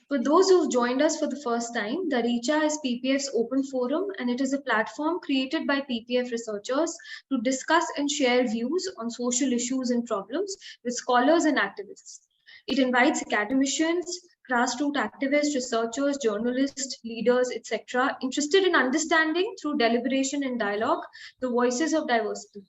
For those who've joined us for the first time, the RECHA is PPF's open forum, and it is a platform created by PPF researchers to discuss and share views on social issues and problems with scholars and activists. It invites academicians, grassroots activists, researchers, journalists, leaders, etc., interested in understanding through deliberation and dialogue the voices of diversity.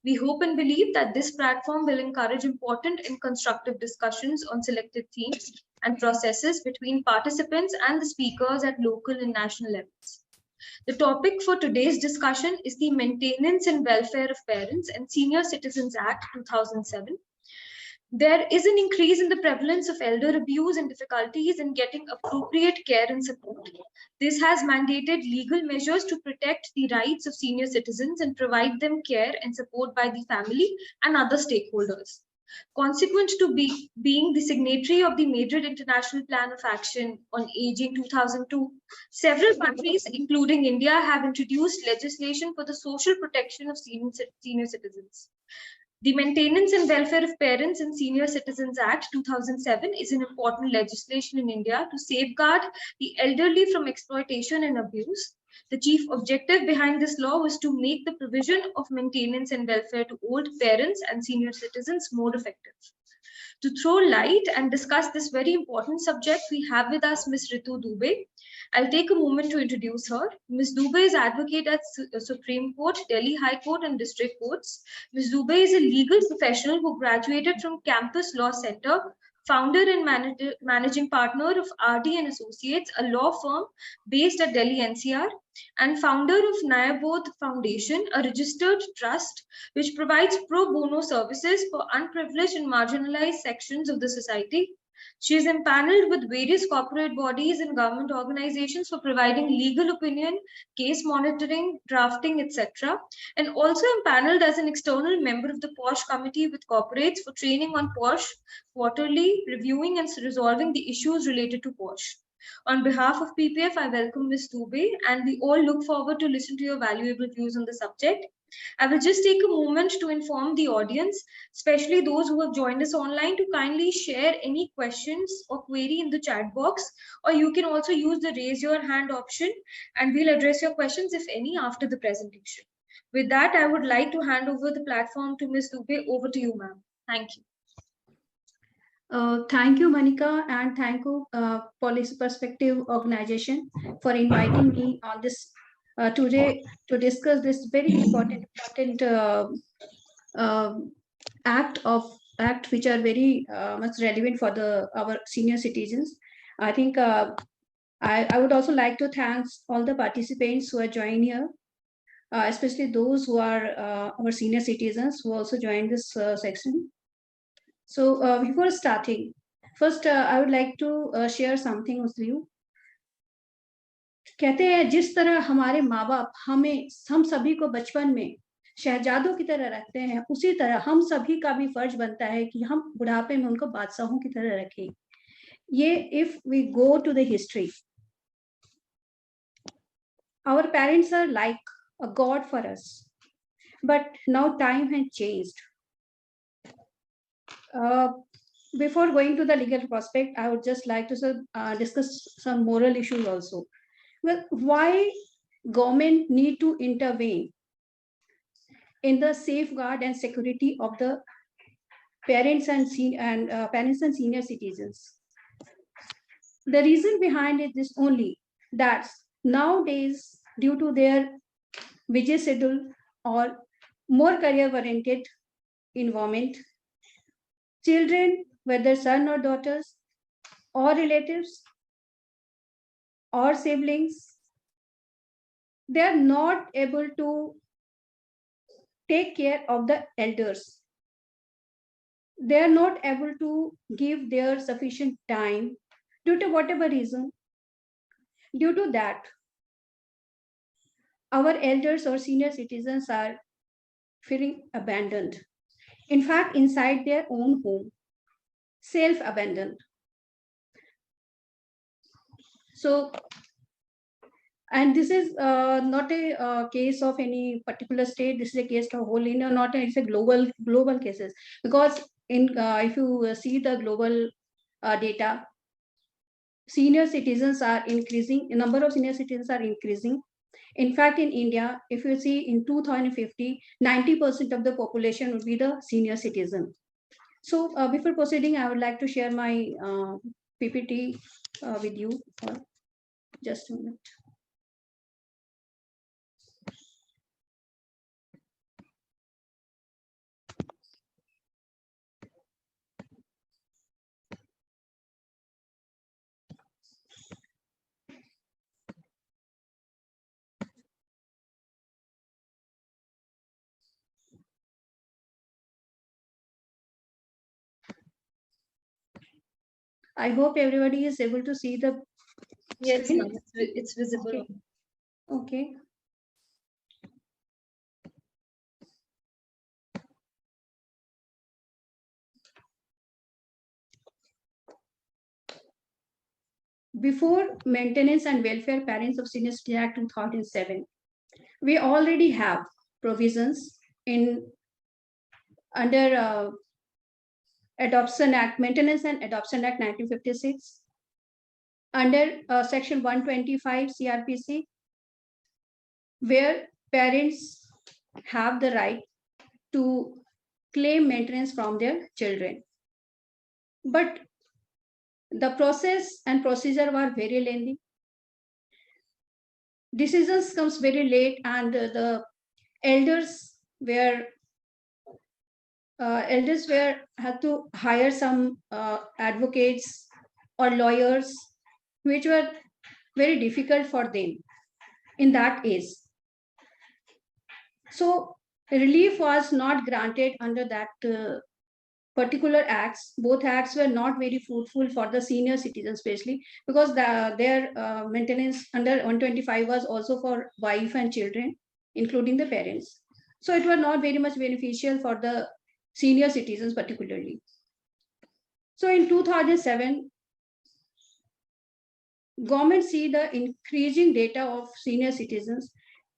We hope and believe that this platform will encourage important and constructive discussions on selected themes and processes between participants and the speakers at local and national levels. The topic for today's discussion is the Maintenance and Welfare of Parents and Senior Citizens Act 2007. There is an increase in the prevalence of elder abuse and difficulties in getting appropriate care and support. This has mandated legal measures to protect the rights of senior citizens and provide them care and support by the family and other stakeholders. Consequent to being the signatory of the Madrid International Plan of Action on Aging 2002, several countries, including India, have introduced legislation for the social protection of senior citizens. The Maintenance and Welfare of Parents and Senior Citizens Act 2007 is an important legislation in India to safeguard the elderly from exploitation and abuse. The chief objective behind this law was to make the provision of maintenance and welfare to old parents and senior citizens more effective. To throw light and discuss this very important subject, we have with us Ms. Ritu Dubey. I'll take a moment to introduce her. Ms. Dubey is advocate at Supreme Court, Delhi High Court and District Courts. Ms. Dubey is a legal professional who graduated from Campus Law Center, founder and managing partner of RD and Associates, a law firm based at Delhi NCR, and founder of Nyabodh Foundation, a registered trust which provides pro bono services for unprivileged and marginalized sections of the society. She is empaneled with various corporate bodies and government organizations for providing legal opinion, case monitoring, drafting, etc., and also empaneled as an external member of the POSH committee with corporates for training on POSH quarterly, reviewing and resolving the issues related to POSH. On behalf of PPF, I welcome Ms. Dubey, and we all look forward to listen to your valuable views on the subject. I will just take a moment to inform the audience, especially those who have joined us online, to kindly share any questions or query in the chat box, or you can also use the raise your hand option and we'll address your questions, if any, after the presentation. With that, I would like to hand over the platform to Ms. Dubey. Over to you, ma'am. Thank you. Thank you, Manika, and thank you, Policy Perspective Organization, for inviting me on this today to discuss this very important act which are very much relevant for our senior citizens. I think I would also like to thank all the participants who are joining here, especially those who are our senior citizens who also joined this section. So before starting, first I would like to share something with you. कहते हैं जिस तरह हमारे माँ बाप हम सभी को बचपन में शहजादों की तरह रखते हैं, उसी तरह हम सभी का भी फर्ज बनता है कि हम बुढ़ापे में उनको बादशाहों की तरह रखें. ये if we go to the history, our parents are like a god for us, but now time has changed. Before going to the legal prospect, I would just like to discuss some moral issues also. Well, why government need to intervene in the safeguard and security of the parents and senior citizens? The reason behind it is only that nowadays, due to their busy schedule or more career-oriented environment, children, whether son or daughters, or relatives, or siblings, they are not able to take care of the elders. They are not able to give their sufficient time due to whatever reason. Due to that, our elders or senior citizens are feeling abandoned. In fact, inside their own home, self-abandoned. So, and this is not a case of any particular state. This is a case of whole India, it's a global cases. Because if you see the global data, senior citizens are increasing, the number of senior citizens are increasing. In fact, in India, if you see in 2050, 90% of the population would be the senior citizen. So before proceeding, I would like to share my PPT with you. Just a minute. I hope everybody is able to see the Yes, screen. ma'am. It's visible. Okay. Before Maintenance and Welfare Parents of Senior Citizen Act 2007, we already have provisions in under Adoption Act, Maintenance and Adoption Act 1956, under Section 125 CRPC, where parents have the right to claim maintenance from their children. But the process and procedure were very lengthy. Decisions comes very late, and the elders were had to hire some advocates or lawyers, which were very difficult for them in that age. So relief was not granted under that particular acts. Both acts were not very fruitful for the senior citizens, especially because their maintenance under 125 was also for wife and children, including the parents. So it was not very much beneficial for the senior citizens particularly. So in 2007, government see the increasing data of senior citizens,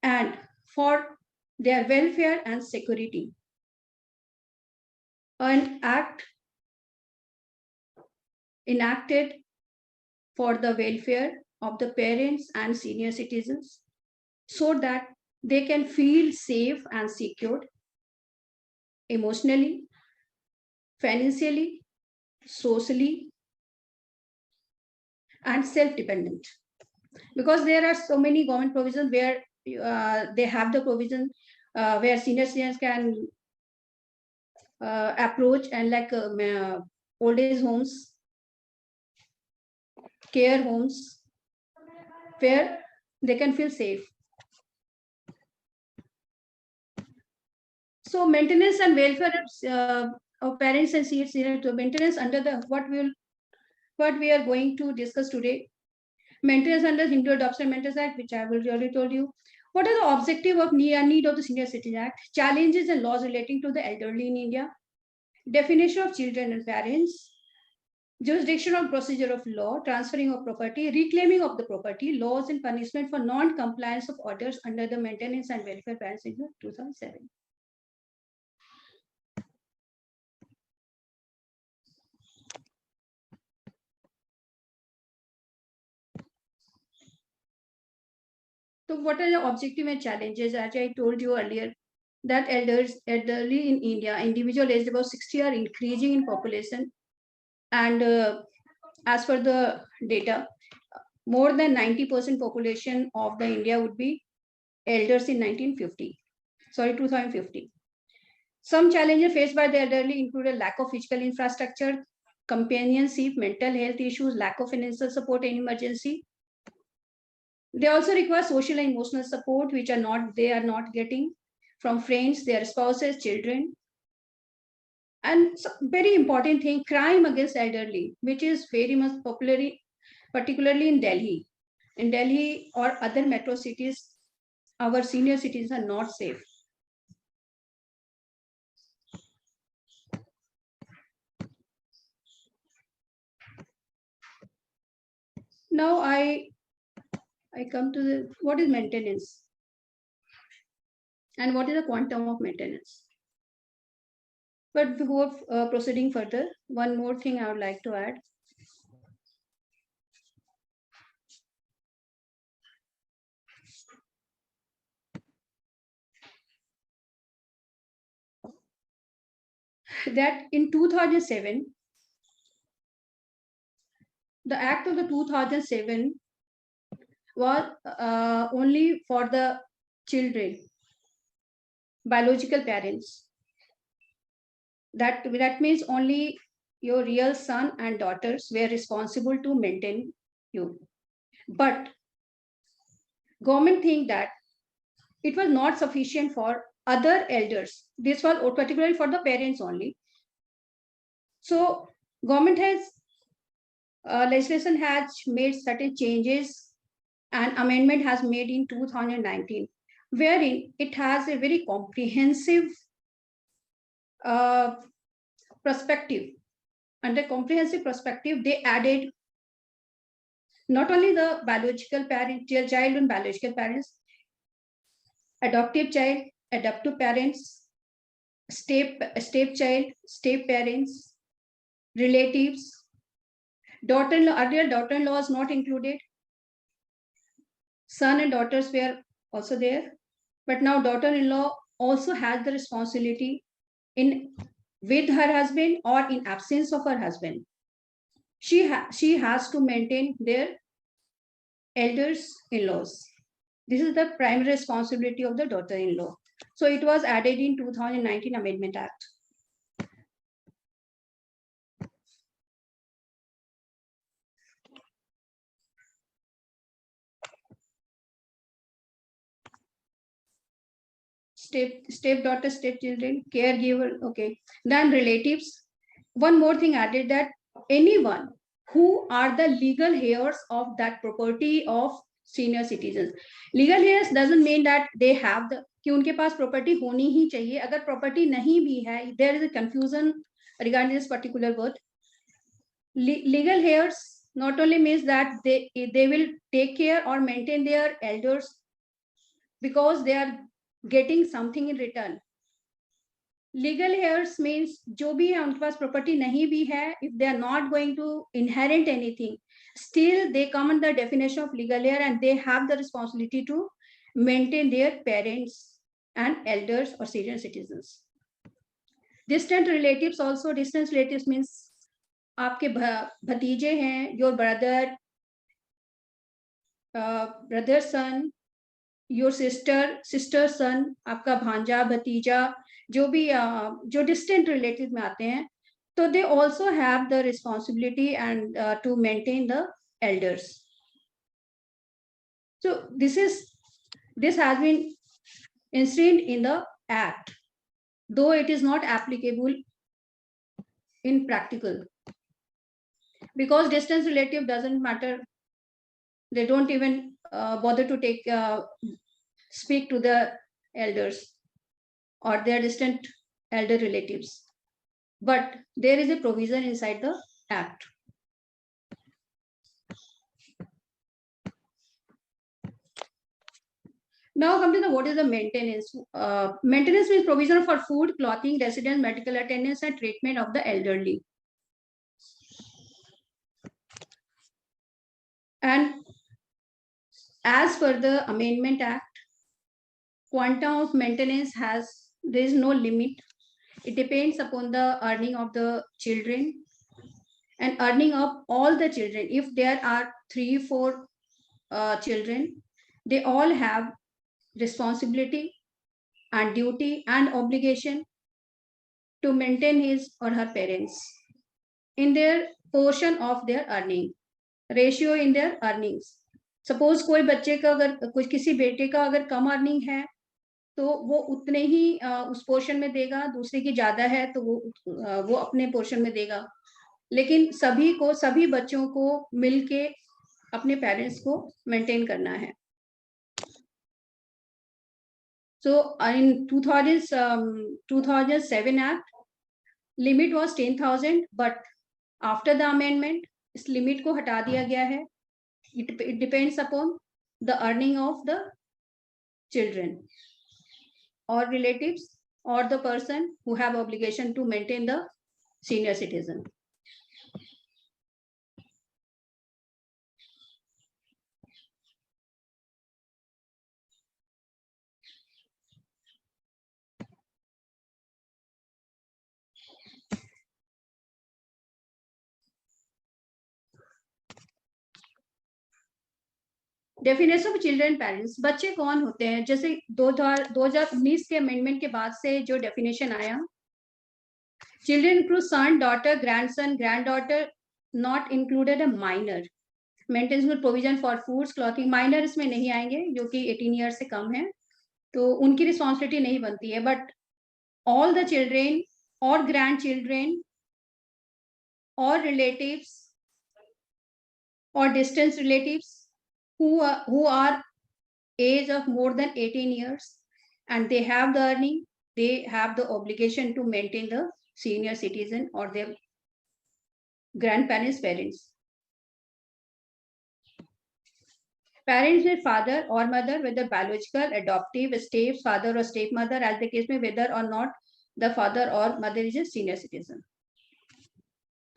and for their welfare and security, an act enacted for the welfare of the parents and senior citizens so that they can feel safe and secured emotionally, financially, socially, and self-dependent. Because there are so many government provisions where they have the provision where senior citizens can approach and like old age homes, care homes, where they can feel safe. So maintenance and welfare of parents and senior to maintenance under the what we are going to discuss today. Maintenance under Hindu Adoption Maintenance Act, which I have already told you. What are the objective of need of the Senior Citizen Act? Challenges and laws relating to the elderly in India. Definition of children and parents. Jurisdiction of procedure of law, transferring of property, reclaiming of the property, laws and punishment for non-compliance of orders under the Maintenance and Welfare Parents Act 2007. So what are the objective and challenges? As I told you earlier, that elderly in India, individual aged above 60 are increasing in population. And as per the data, more than 90% population of the India would be elders in 2050. Some challenges faced by the elderly include a lack of physical infrastructure, companionship, mental health issues, lack of financial support in emergency. They also require social and emotional support, which they are not getting from friends, their spouses, children. And very important thing, crime against elderly, which is very much popular, particularly in Delhi. In Delhi or other metro cities, our senior citizens are not safe. Now I come to what is maintenance and what is the quantum of maintenance. But before proceeding further, one more thing I would like to add. that in 2007, the Act of the 2007 was only for the children, biological parents. That means only your real son and daughters were responsible to maintain you. But government think that it was not sufficient for other elders. This was particularly for the parents only. So government has legislation has made certain changes, and amendment has made in 2019, wherein it has a very comprehensive perspective. Under comprehensive perspective, they added not only the biological parent, child and biological parents, adoptive child, adoptive parents, step child, step parents, relatives, daughter-in-law. Earlier, daughter-in-law was not included. Son and daughters were also there, but now daughter-in-law also has the responsibility in with her husband or in absence of her husband. She has to maintain their elders-in-laws. This is the primary responsibility of the daughter-in-law. So it was added in 2019 Amendment Act. Stepdaughter, stepchildren, caregiver, okay. Then relatives. One more thing added, that anyone who are the legal heirs of that property of senior citizens. Legal heirs doesn't mean that they have the कि उनके पास property होनी ही चाहिए. अगर property नहीं भी है, there is a confusion regarding this particular word. Legal heirs not only means that they will take care or maintain their elders because they are getting something in return. Legal heirs means जो भी है उनके पास property नहीं भी है, if they are not going to inherit anything, still they come under the definition of legal heir and they have the responsibility to maintain their parents and elders or senior citizens. Distant relatives also. Distant relatives means आपके भतीजे हैं, your brother, brother son, your sister son, आपका भांजा भतीजा, जो भी जो distant relative में आते हैं, तो they also have the responsibility and to maintain the elders. So this has been instilled in the act, though it is not applicable in practical, because distance relative doesn't matter. They don't even bother to speak to the elders or their distant elder relatives. But there is a provision inside the act. Now come to what is the maintenance. Maintenance means provision for food, clothing, residence, medical attendance, and treatment of the elderly. And as per the Amendment Act, quantum of maintenance there is no limit. It depends upon the earning of the children and earning of all the children. If there are 3-4 children, they all have responsibility and duty and obligation to maintain his or her parents in their portion of their earning, ratio in their earnings. Suppose कोई बच्चे का अगर किसी बेटे का अगर कम earning है, तो वो उतने ही उस पोर्शन में देगा, दूसरे की ज्यादा है तो वो अपने पोर्शन में देगा, लेकिन सभी बच्चों को मिलके अपने पेरेंट्स को मेंटेन करना है. So in 2007 Act, limit was 10,000, but after the amendment, इस limit को हटा दिया गया है. It depends upon the earning of the children or relatives or the person who have obligation to maintain the senior citizen. Definition of children parents, बच्चे कौन होते हैं? जैसे 2019 के अमेंडमेंट के बाद से जो डेफिनेशन आया, children include son, daughter, grandson, granddaughter, not included a minor, maintenance provision for foods, clothing. Minor इसमें नहीं आएंगे जो कि 18 ईयर से कम है, तो उनकी रिस्पॉन्सिबिलिटी नहीं बनती है। बट ऑल द चिल्ड्रेन और ग्रैंड चिल्ड्रेन और relatives or distant relatives who are age of more than 18 years and they have the earning, they have the obligation to maintain the senior citizen or their grandparents parents. Parents with father or mother, whether biological, adoptive, step father or step mother, as the case may, whether or not the father or mother is a senior citizen.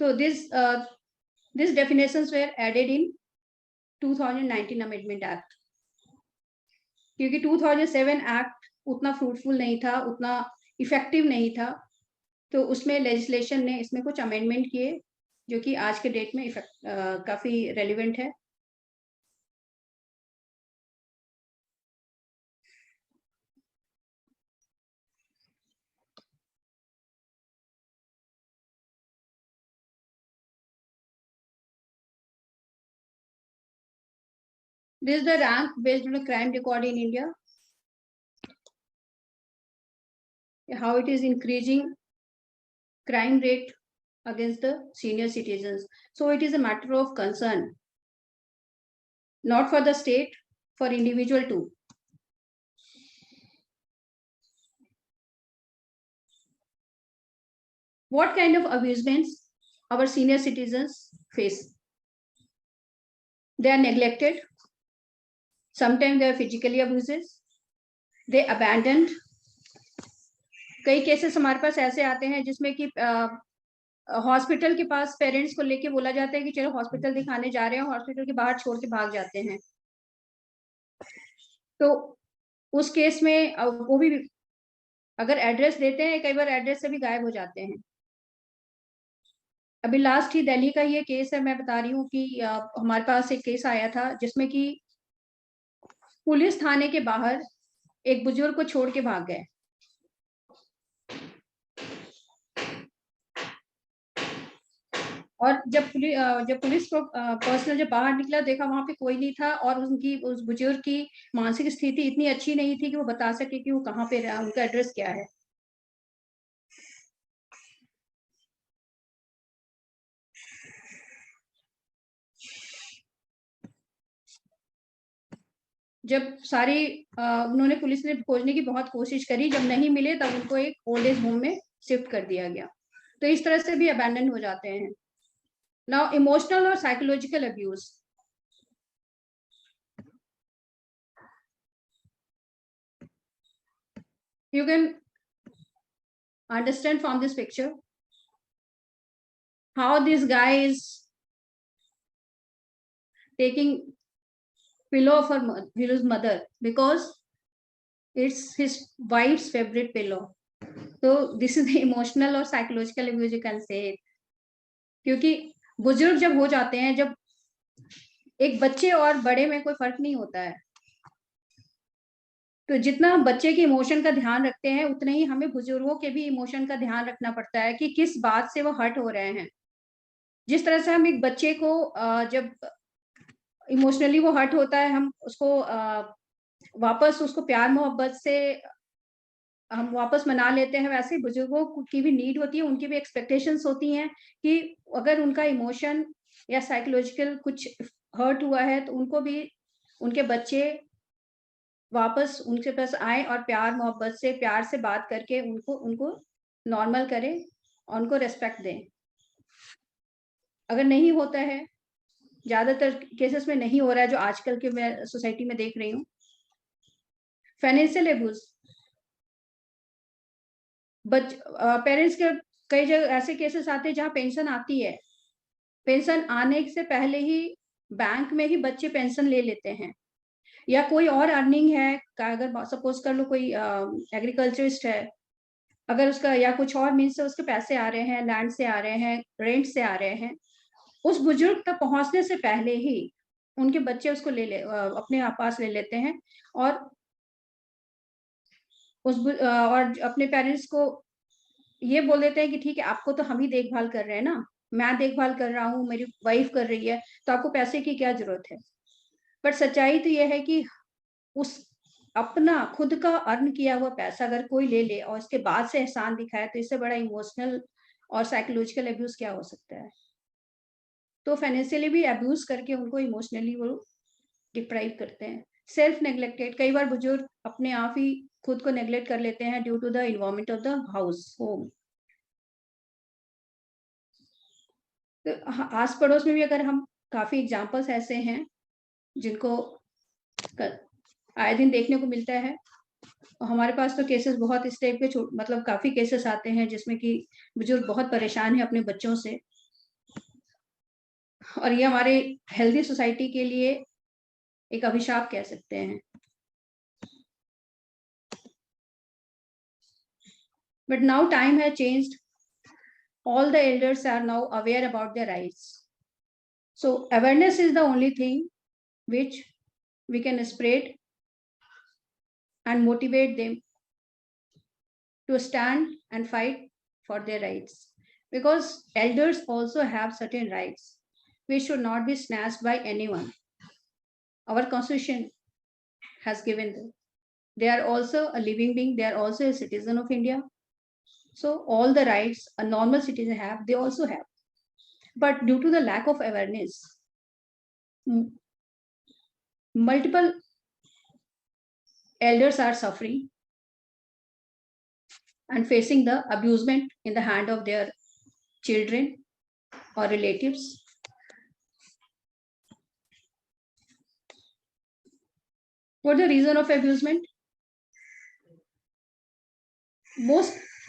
So these definitions were added in 2019 Amendment Act. क्योंकि 2007 act उतना fruitful नहीं था, उतना effective नहीं था, तो उसमें legislation ने इसमें कुछ अमेंडमेंट किए जो कि आज के डेट में काफी रेलिवेंट है। This is the rank based on the crime record in India, how it is increasing crime rate against the senior citizens. So it is a matter of concern, not for the state, for individual too. What kind of abusements our senior citizens face? They are neglected. Sometimes they are physically abuses. They abandoned. कई cases हमारे पास ऐसे आते हैं जिसमें कि hospital के पास parents को लेके बोला जाता है कि चलो हॉस्पिटल दिखाने जा रहे हैं, हॉस्पिटल के बाहर छोड़ के भाग जाते हैं। तो उस केस में वो भी अगर एड्रेस देते हैं, कई बार एड्रेस से भी गायब हो जाते हैं। अभी लास्ट ही दिल्ली का ये केस है, मैं बता रही हूँ कि हमारे पास एक केस आया था जिसमें कि पुलिस थाने के बाहर एक बुजुर्ग को छोड़ के भाग गए। और जब पुलिस को पर्सनल जब बाहर निकला, देखा वहां पे कोई नहीं था और उस बुजुर्ग की मानसिक स्थिति इतनी अच्छी नहीं थी कि वो बता सके कि वो कहाँ पे रहा, उनका एड्रेस क्या है। जब सारी उन्होंने पुलिस ने खोजने की बहुत कोशिश करी, जब नहीं मिले तब उनको एक ओल्ड एज होम में शिफ्ट कर दिया गया। तो इस तरह से भी अबैंडन हो जाते हैं। नाउ इमोशनल और psychological abuse. You can understand from this picture how this guy is taking pillow of his mother because it's his wife's favorite pillow. So this is the emotional or psychological abuse, you can say it. क्योंकि बुजुर्ग जब हो जाते हैं, जब एक बच्चे और बड़े में कोई फर्क नहीं होता है, तो जितना हम बच्चे के इमोशन का ध्यान रखते हैं उतने ही हमें बुजुर्गों के भी इमोशन का ध्यान रखना पड़ता है कि किस बात से वो हर्ट हो रहे हैं। जिस तरह से हम एक बच्चे को जब इमोशनली वो हर्ट होता है, हम उसको वापस उसको प्यार मोहब्बत से हम वापस मना लेते हैं, वैसे ही बुजुर्गों की भी नीड होती है, उनकी भी एक्सपेक्टेशंस होती हैं कि अगर उनका इमोशन या साइकोलॉजिकल कुछ हर्ट हुआ है तो उनको भी उनके बच्चे वापस उनके पास आए और प्यार मोहब्बत से, प्यार से बात करके उनको नॉर्मल करें और उनको रेस्पेक्ट दें। अगर नहीं होता है, ज्यादातर केसेस में नहीं हो रहा है जो आजकल के मैं सोसाइटी में देख रही हूँ। फाइनेंशियल एब्यूज, पेरेंट्स के कई जगह ऐसे केसेस आते हैं जहाँ पेंशन आती है, पेंशन आने से पहले ही बैंक में ही बच्चे पेंशन ले लेते हैं, या कोई और अर्निंग है, अगर सपोज कर लो कोई एग्रीकल्चरिस्ट है, अगर उसका या कुछ और मीन्स से उसके पैसे आ रहे हैं, लैंड से आ रहे हैं, रेंट से आ रहे हैं, उस बुजुर्ग तक पहुंचने से पहले ही उनके बच्चे उसको अपने पास ले लेते हैं और और अपने पेरेंट्स को ये बोल देते हैं कि ठीक है, आपको तो हम ही देखभाल कर रहे हैं ना, मैं देखभाल कर रहा हूँ, मेरी वाइफ कर रही है, तो आपको पैसे की क्या जरूरत है। पर सच्चाई तो यह है कि उस अपना खुद का अर्न किया हुआ पैसा अगर कोई ले ले और उसके बाद से एहसान दिखाए, तो इससे बड़ा इमोशनल और साइकोलॉजिकल अब्यूज क्या हो सकता है। तो फाइनेंशियली भी अब्यूज करके उनको इमोशनली वो डिप्राइव करते हैं। सेल्फ नेग्लेक्टेड, कई बार बुजुर्ग अपने आप ही खुद को नेग्लेक्ट कर लेते हैं due to the environment of the house home. तो आस पड़ोस में भी अगर हम काफी एग्जाम्पल्स ऐसे हैं जिनको आए दिन देखने को मिलता है। हमारे पास तो केसेस बहुत इस टाइप के मतलब काफी केसेस आते हैं जिसमें कि बुजुर्ग बहुत परेशान है अपने बच्चों से, और ये हमारे हेल्दी सोसाइटी के लिए एक अभिशाप कह सकते हैं। But now time has changed, all the elders are now aware about their rights. So awareness is the only thing which we can spread and motivate them to stand and fight for their rights, because elders also have certain rights which should not be snatched by anyone. Our constitution has given them. They are also a living being, they are also a citizen of India. So all the rights a normal citizen have, they also have. But due to the lack of awareness, multiple elders are suffering and facing the abusement in the hand of their children or relatives. What is the reason of abusement?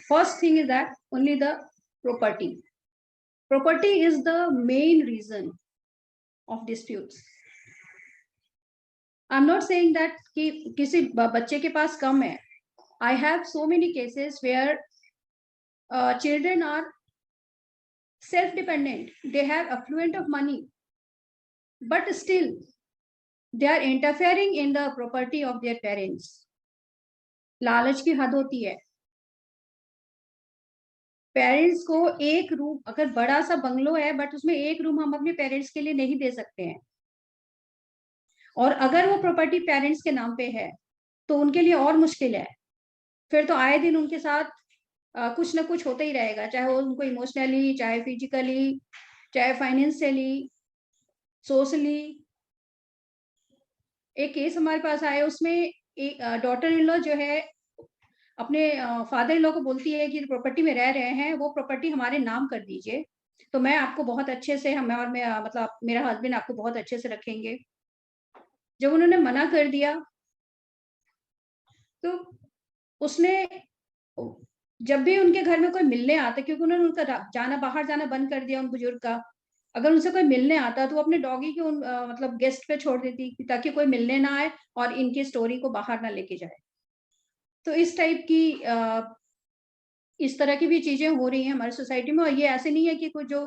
First thing is that only the property. Property is the main reason of disputes. I'm not saying that कि किसी बच्चे के पास कम है. I have so many cases where children are self-dependent. They have affluent of money, but still they are interfering in the property of their parents. लालच की हद होती है. पेरेंट्स को एक रूम, अगर बड़ा सा बंगलो है बट उसमें एक रूम हम अपने पेरेंट्स के लिए नहीं दे सकते हैं, और अगर वो प्रॉपर्टी पेरेंट्स के नाम पे है तो उनके लिए और मुश्किल है. फिर तो आए दिन उनके साथ कुछ ना कुछ होता ही रहेगा, चाहे वो उनको इमोशनली, चाहे फिजिकली, चाहे फाइनेंशियली, सोशली. एक केस हमारे पास आया, उसमें एक डॉटर इन लॉ जो है अपने फादर इन लॉ को बोलती है कि प्रॉपर्टी में रह रहे हैं, वो प्रॉपर्टी हमारे नाम कर दीजिए, तो मैं आपको बहुत अच्छे से, मतलब मेरा हस्बैंड आपको बहुत अच्छे से रखेंगे. जब उन्होंने मना कर दिया तो उसने, जब भी उनके घर में कोई मिलने आता, क्योंकि उन्होंने उनका बाहर जाना बंद कर दिया उन बुजुर्ग का, अगर उनसे कोई मिलने आता तो वो अपने डॉगी को मतलब गेस्ट पे छोड़ देती ताकि कोई मिलने ना आए और इनकी स्टोरी को बाहर ना लेके जाए. तो इस टाइप की इस तरह की भी चीजें हो रही हैं हमारी सोसाइटी में. और ये ऐसे नहीं है कि कुछ जो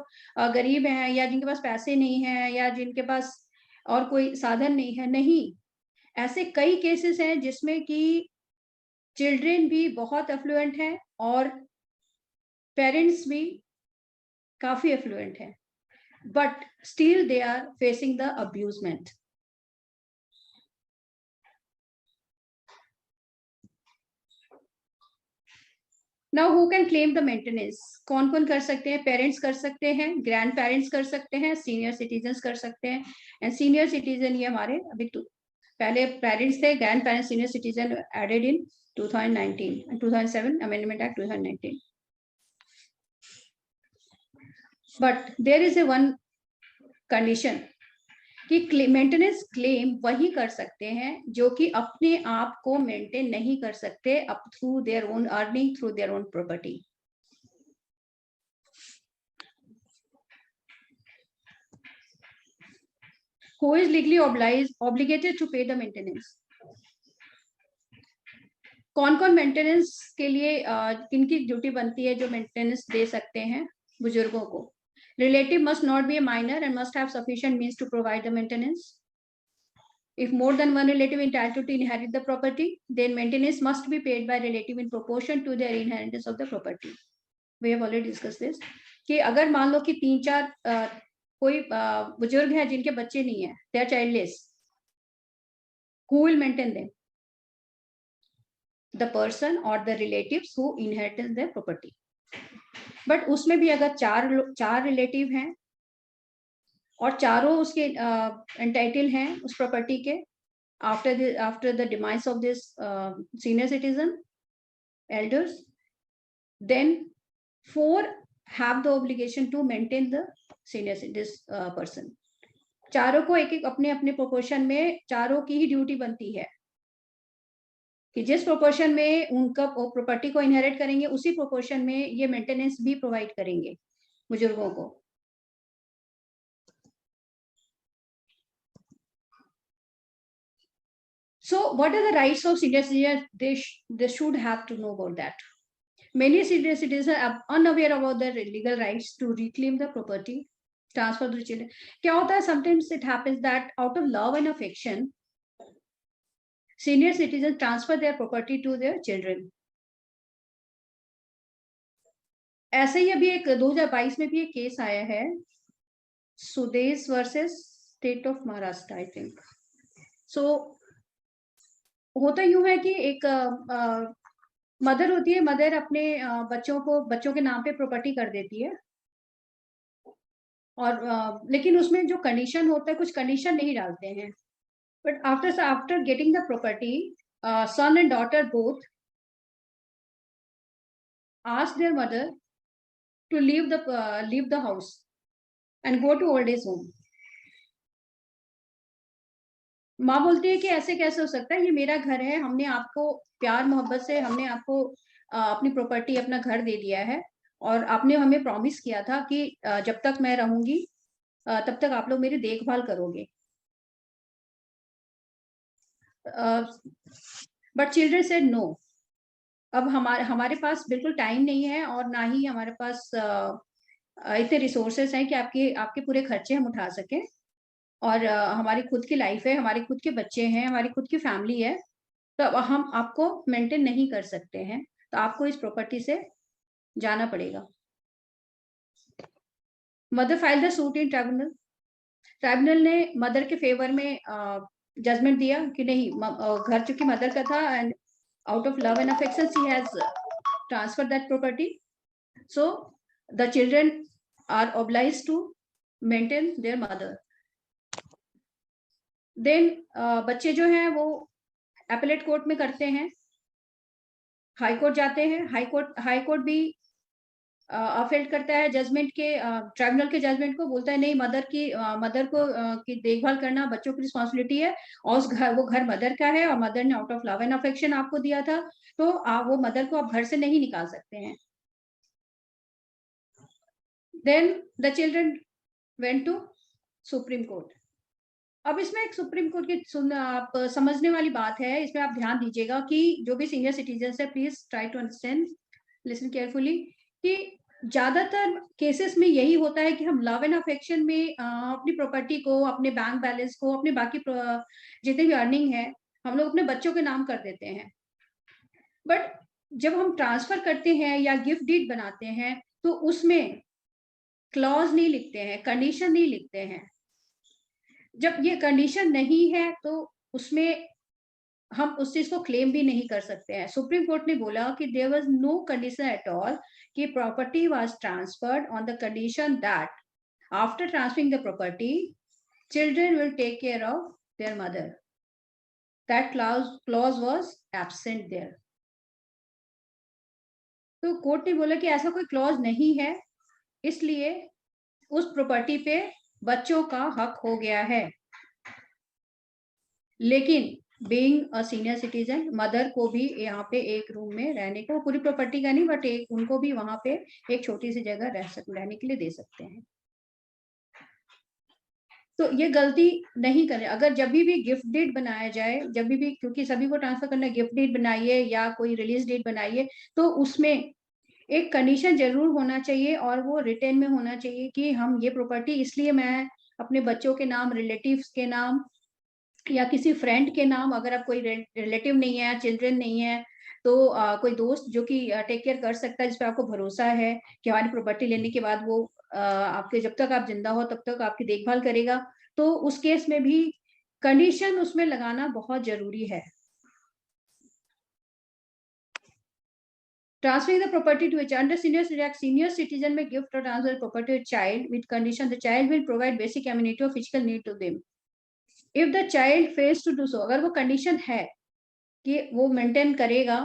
गरीब हैं या जिनके पास पैसे नहीं हैं या जिनके पास और कोई साधन नहीं है, नहीं, ऐसे कई केसेस हैं जिसमें कि चिल्ड्रेन भी बहुत एफ्लुएंट हैं और पेरेंट्स भी काफी एफ्लुएंट हैं, but still they are facing the abusement. Now who can claim the maintenance? कौन कौन कर सकते हैं? पेरेंट्स कर सकते हैं, ग्रैंड पेरेंट्स कर सकते हैं, सीनियर सिटीजन कर सकते हैं. एंड सीनियर सिटीजन ये हमारे अभी पहले पेरेंट्स थे, grand parents, senior citizen added in 2019 and 2007 Amendment Act 2019. But there is a one condition कि मेंटेनेंस क्लेम वही कर सकते हैं जो कि अपने आप को मेंटेन नहीं कर सकते up through their own earning, through their own property. Who is legally obligated to pay the maintenance? कौन कौन मेंटेनेंस के लिए किनकी ड्यूटी बनती है जो मेंटेनेंस दे सकते हैं बुजुर्गों को? Relative must not be a minor and must have sufficient means to provide the maintenance. If more than one relative entitled to inherit the property, then maintenance must be paid by relative in proportion to their inheritance of the property. We have already discussed this. कि अगर मान लो कि 3-4 कोई बुजुर्ग है जिनके बच्चे नहीं है, they are childless, who will maintain them? The person or the relatives who inherit their property. But उसमें भी अगर चार रिलेटिव हैं और चारों उसके एंटाइटल हैं उस प्रॉपर्टी के, after the demise of this senior citizen elders, then 4 have the obligation to maintain the senior this person. चारों को एक अपने अपने प्रोपोर्शन में चारों की ही ड्यूटी बनती है कि जिस प्रोपोर्शन में उनका प्रॉपर्टी को इनहेरिट करेंगे उसी प्रोपोर्शन में ये मेंटेनेंस भी प्रोवाइड करेंगे बुजुर्गों को. So what are the rights of senior citizens? They should have to know about that. Many senior citizens are unaware about their legal rights to reclaim the property, transfer to children. क्या होता है? Sometimes it happens that out of love and affection, senior citizens transfer their property to their children. ऐसे ही अभी एक 2022 में भी एक case आया है, Sudesh versus state of Maharashtra, I think. So होता यूं है कि एक मदर होती है, मदर अपने बच्चों के नाम पे प्रॉपर्टी कर देती है और लेकिन उसमें जो कंडीशन होता है, कुछ कंडीशन नहीं डालते हैं. But after getting the property, son and daughter both ask their mother to leave the house and go to old age home. माँ बोलती है कि ऐसे कैसे हो सकता है, ये मेरा घर है, हमने आपको प्यार मोहब्बत से हमने आपको अपनी प्रॉपर्टी, अपना घर दे दिया है और आपने हमें प्रॉमिस किया था कि जब तक मैं रहूंगी तब तक आप लोग मेरी देखभाल करोगे. But children said no. अब हमारे पास बिल्कुल टाइम नहीं है और ना ही हमारे पास इतने रिसोर्सेस हैं कि आपके पूरे खर्चे हम उठा सकें और हमारी खुद की लाइफ है, हमारे खुद के बच्चे हैं, हमारी खुद की फैमिली है, तो अब हम आपको मेंटेन नहीं कर सकते हैं, तो आपको इस प्रॉपर्टी से जाना पड़ेगा. Mother file the suit in tribunal. Tribunal ने मदर के फेवर में जजमेंट दिया कि नहीं, घर चूंकि मदर का था and out of love and affection she has transfer that property, so the children are obliged to maintain their mother. Then बच्चे जो हैं वो एपेलेट कोर्ट में करते हैं, हाई कोर्ट जाते हैं, हाई कोर्ट भी अपील करता है जजमेंट के, ट्राइब्यूनल के जजमेंट को, बोलता है नहीं, मदर को की देखभाल करना बच्चों की रिस्पॉन्सिबिलिटी है और वो घर मदर का है और मदर ने out of love and affection आपको दिया था, तो वो मदर को आप घर से नहीं निकाल सकते हैं. Then the children went to supreme court. अब इसमें एक सुप्रीम कोर्ट की आप समझने वाली बात है, इसमें आप ध्यान दीजिएगा कि जो भी सीनियर सिटीजन है, please try to understand, listen carefully, कि ज्यादातर केसेस में यही होता है कि हम लव एंड अफेक्शन में अपनी प्रॉपर्टी को, अपने बैंक बैलेंस को, अपने बाकी जितने भी अर्निंग है, हम लोग अपने बच्चों के नाम कर देते हैं. बट जब हम ट्रांसफर करते हैं या गिफ्ट डीड बनाते हैं तो उसमें क्लॉज नहीं लिखते हैं, कंडीशन नहीं लिखते हैं. जब ये कंडीशन नहीं है तो उसमें हम उस चीज को क्लेम भी नहीं कर सकते हैं. सुप्रीम कोर्ट ने बोला कि there was no condition at all कि property was transferred on the condition that after transferring the property children will take care of their mother. That clause was absent there. तो court ने बोला कि ऐसा कोई क्लॉज नहीं है, इसलिए उस प्रॉपर्टी पे बच्चों का हक हो गया है. लेकिन being a senior citizen, mother को भी यहाँ पे एक रूम में रहने को, पूरी प्रॉपर्टी का नहीं बट उनको भी वहां पे एक छोटी सी जगह रहने के लिए दे सकते हैं. तो ये गलती नहीं करें. अगर जब भी गिफ्ट डेट बनाया जाए, जब भी, क्योंकि सभी को ट्रांसफर करना, गिफ्ट डेट बनाइए या कोई रिलीज डेट बनाइए, तो उसमें एक कंडीशन जरूर होना चाहिए और वो रिटर्न में होना चाहिए कि हम ये प्रॉपर्टी इसलिए मैं अपने बच्चों के नाम, रिलेटिव्स के नाम या किसी फ्रेंड के नाम, अगर आप कोई रिलेटिव नहीं है, चिल्ड्रन नहीं है, तो कोई दोस्त जो कि टेक केयर कर सकता है, जिस पे आपको भरोसा है कि हमारी प्रॉपर्टी लेने के बाद वो आपके जब तक आप जिंदा हो तब तक आपकी देखभाल करेगा, तो उस केस में भी कंडीशन उसमें लगाना बहुत जरूरी है। Transferring the property to a child, under senior citizen may gift or transfer property to a child with condition the child will provide basic amenity or physical need to them. If the child fails to do so, अगर वो condition है कि वो maintain करेगा,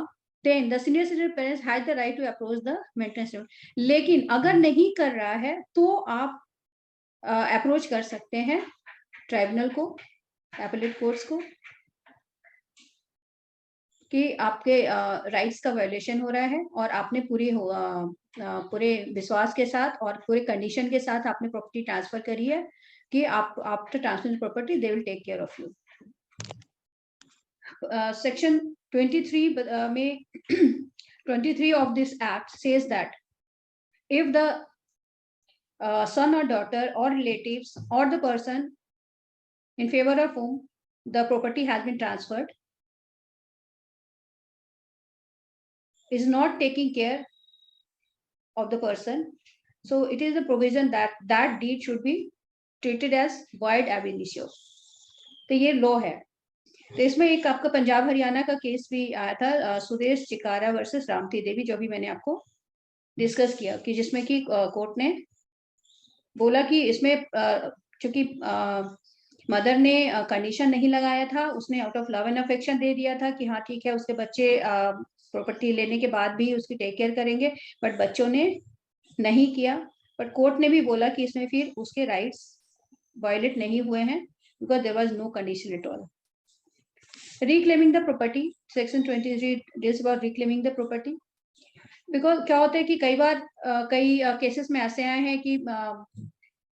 then the senior citizen parents has the right to approach the maintenance. लेकिन अगर नहीं कर रहा है तो आप अप्रोच कर सकते हैं ट्राइब्यूनल को, एपेलेट कोर्ट्स को, कि आपके राइट्स का वायलेशन हो रहा है और आपने पूरे विश्वास के साथ और पूरे कंडीशन के साथ आपने प्रॉपर्टी ट्रांसफर करी है कि आप after transfer property they will take care of you. Section 23 में 23 of this act says that if the son or daughter or relatives or the person in favor of whom the property has been transferred is not taking care of the person, so it is a provision that that deed should be treated as void ab initio. तो ये law है। तो इसमें एक आपका पंजाब हरियाणा का case भी आया था, सुदेश चिकारा वर्सेस रामती देवी, जो भी मैंने आपको डिस्कस किया, कि जिसमें कि कोर्ट ने बोला कि इसमें चूंकि मदर ने कंडीशन नहीं लगाया था, उसने out of love and affection दे दिया था कि हाँ ठीक है उसके बच्चे प्रॉपर्टी लेने के बाद भी उसकी टेक केयर करेंगे, बट बच्चों ने नहीं किया। बट कोर्ट ने भी बोला कि इसमें फिर उसके राइट्स वायलेट नहीं हुए हैं, because there was no condition at all. Reclaiming the property, section 23 deals about reclaiming the property. Because क्या होता है कि कई बार कई केसेस में ऐसे आए हैं कि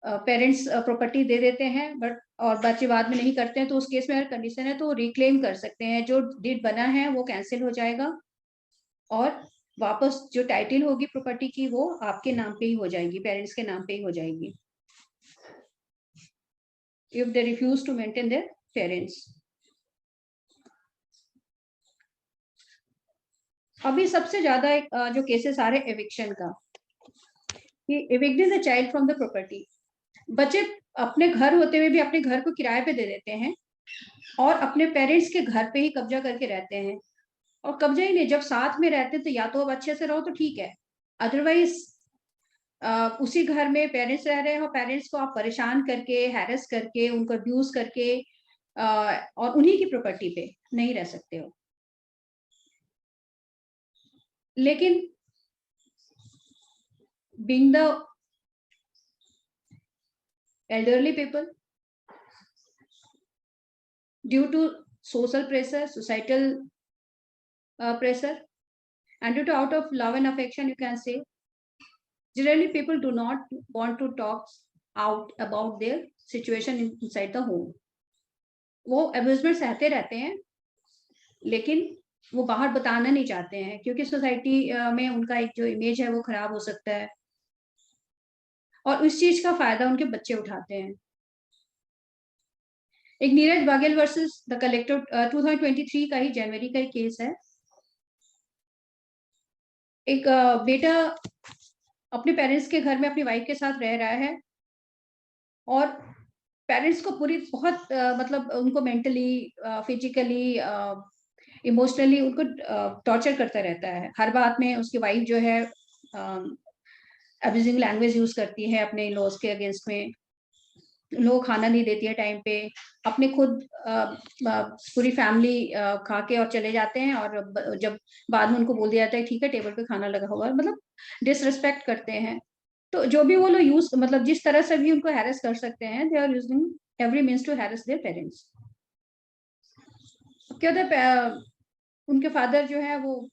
पेरेंट्स प्रॉपर्टी दे देते हैं बट और बच्चे बाद में नहीं करते हैं, तो उस केस में अगर कंडीशन है तो रिक्लेम कर सकते हैं, जो डीड बना है वो कैंसिल हो जाएगा और वापस जो टाइटल होगी प्रॉपर्टी की वो आपके नाम पे ही हो जाएगी, पेरेंट्स के नाम पे ही हो जाएगी, if they refuse to maintain their parents. अभी सबसे ज्यादा जो केसेस आ रहे हैं एविक्शन का, कि evicting the child from the property, बच्चे अपने घर होते हुए भी अपने घर को किराए पे दे देते हैं और अपने पेरेंट्स के घर पे ही कब्जा करके रहते हैं, और कब्जा ही नहीं, जब साथ में रहते हैं तो या तो अब अच्छे से रहो तो ठीक है, अदरवाइज उसी घर में पेरेंट्स रह रहे हैं और पेरेंट्स को आप परेशान करके, हैरेस करके, उनको अब्यूज करके और उन्हीं की प्रॉपर्टी पे नहीं रह सकते हो। लेकिन being the elderly people, due to social pressure, societal pressure, and due to out of love and affection, you can say, generally people do not want to talk out about their situation inside the home. वो abusement सहते रहते हैं लेकिन वो बाहर बताना नहीं चाहते हैं, क्योंकि सोसाइटी में उनका एक जो इमेज है वो खराब हो सकता है, और उस चीज का फायदा उनके बच्चे उठाते हैं। एक Neeraj Baghel versus the collector 2023 का ही जनवरी का केस है। एक बेटा अपने पेरेंट्स के घर में अपनी वाइफ के साथ रह रहा है और पेरेंट्स को पूरी बहुत मतलब उनको मेंटली, फिजिकली, इमोशनली उनको टॉर्चर करता रहता है। हर बात में उसकी वाइफ जो है अब्यूजिंग लैंग्वेज यूज करती है अपने लॉज के अगेंस्ट में, लोग खाना नहीं देती है टाइम पे, अपने खुद पूरी फैमिली खा के और चले जाते हैं, और जब बाद में उनको बोल दिया जाता है ठीक है टेबल पे खाना लगा हुआ है, मतलब डिसरिस्पेक्ट करते हैं। तो जो भी वो लोग यूज, मतलब जिस तरह से भी उनको हैरेस कर सकते हैं, they are using every means to harass their parents. क्या होता है, उनके फादर जो है वो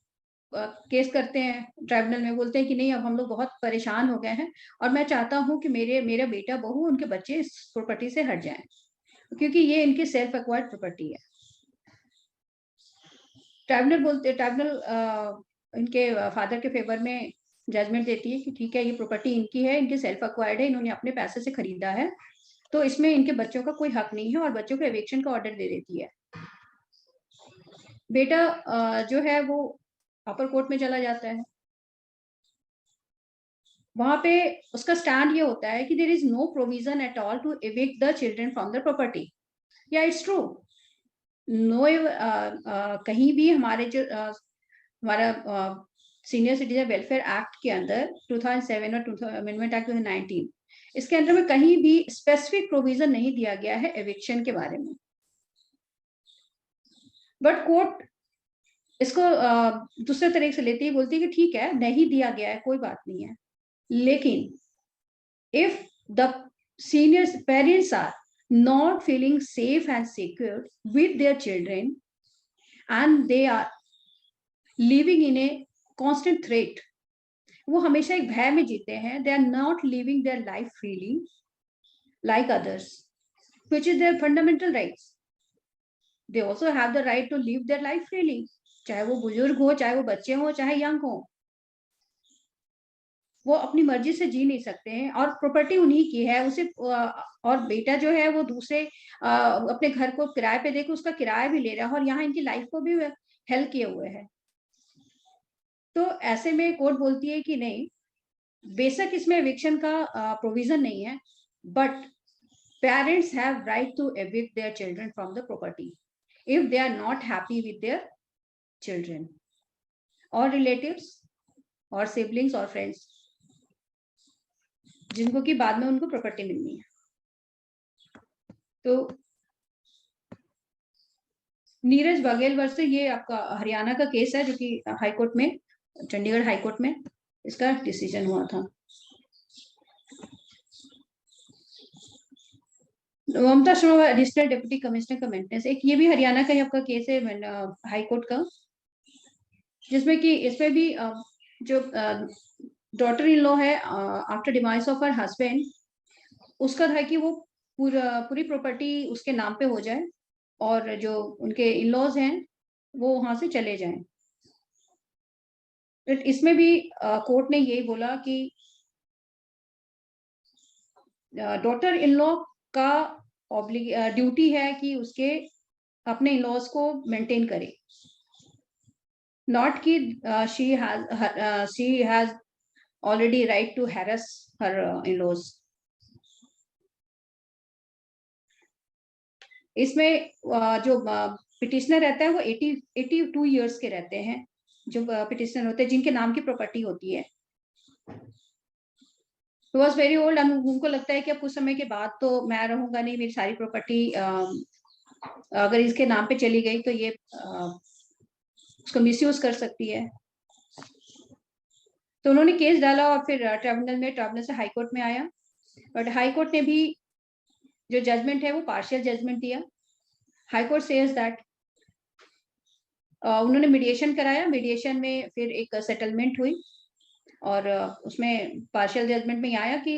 केस करते हैं ट्राइब्यूनल में, बोलते हैं कि नहीं अब हम लोग बहुत परेशान हो गए हैं और मैं चाहता हूं कि मेरा बेटा बहू उनके बच्चे इस प्रॉपर्टी से हट जाएं, क्योंकि ये इनकी सेल्फ एक्वायर्ड प्रॉपर्टी है। ट्राइब्यूनल इनके फादर के फेवर में जजमेंट देती है कि ठीक है ये प्रॉपर्टी इनकी है, इनकी सेल्फ एक्वायर्ड है, इन्होंने अपने पैसे से खरीदा है तो इसमें इनके बच्चों का कोई हक नहीं है और बच्चों को एविक्शन का ऑर्डर दे देती है। बेटा जो है वो अपर कोर्ट में चला जाता है। वहां पे उसका स्टैंड ये होता है कि there is no provision at all to evict the children from the property. या इट्स ट्रू, नो कहीं भी हमारे जो हमारा सीनियर सिटीजन वेलफेयर एक्ट के अंदर 2007 और अमेंडमेंट एक्ट 2019, इसके अंदर में कहीं भी स्पेसिफिक प्रोविजन नहीं दिया गया है एविक्शन के बारे में। बट कोर्ट इसको दूसरे तरीके से लेती है, बोलती है कि ठीक है नहीं दिया गया है कोई बात नहीं है, लेकिन if the senior parents are not feeling safe and secure with their children and they are living in a constant threat, वो हमेशा एक भय में जीते हैं, they are not living their life freely like others, which is their fundamental rights. They also have the right to live their life freely, चाहे वो बुजुर्ग हो, चाहे वो बच्चे हो, चाहे यंग हो, वो अपनी मर्जी से जी नहीं सकते हैं और प्रॉपर्टी उन्हीं की है। उसे और बेटा जो है वो दूसरे अपने घर को किराए पे देकर उसका किराया भी ले रहा है और यहाँ इनकी लाइफ को भी हेल्प किए हुए है। तो ऐसे में कोर्ट बोलती है कि नहीं, बेशक इसमें एविक्शन का प्रोविजन नहीं है, but parents have right to evict their children from the property if they are not happy with their children और रिलेटिव्स और सिबलिंग्स और फ्रेंड्स जिनको कि बाद में उनको प्रॉपर्टी मिलनी है। तो नीरज बघेल वर्सेस ये आपका हरियाणा का केस है जो कि हाई कोर्ट में, चंडीगढ़ हाई कोर्ट में इसका डिसीजन हुआ था। Mamta Sharma additional deputy commissioner का मेंटेनेंस, एक ये भी हरियाणा का ही आपका केस है हाई कोर्ट का, जिसमें कि इसमें भी जो डॉटर इन लॉ है after demise of her husband, उसका था कि वो पूरी प्रॉपर्टी उसके नाम पे हो जाए और जो उनके इन लॉज हैं वो वहां से चले जाएं। इसमें भी कोर्ट ने यही बोला कि डॉटर इन लॉ का ड्यूटी है कि उसके अपने इन लॉज को मेंटेन करे, नॉट कि she has already right to harass her in laws. इसमें जो पिटिशनर रहता है वो 82 इयर्स के रहते हैं, जो पिटिशनर होते हैं जिनके नाम की प्रॉपर्टी होती है। वॉज वेरी ओल्ड, उनको लगता है कि अब कुछ समय के बाद तो मैं रहूंगा नहीं, मेरी सारी प्रॉपर्टी अगर इसके नाम पे चली गई तो ये उसको मिसयूज कर सकती है। तो उन्होंने केस डाला और फिर ट्रिब्यूनल से हाई कोर्ट में आया, बट हाई कोर्ट ने भी जो जजमेंट है वो पार्शियल जजमेंट दिया। हाई कोर्ट सेज दैट उन्होंने मीडिएशन कराया, मीडिएशन में फिर एक सेटलमेंट हुई और उसमें पार्शियल जजमेंट में आया कि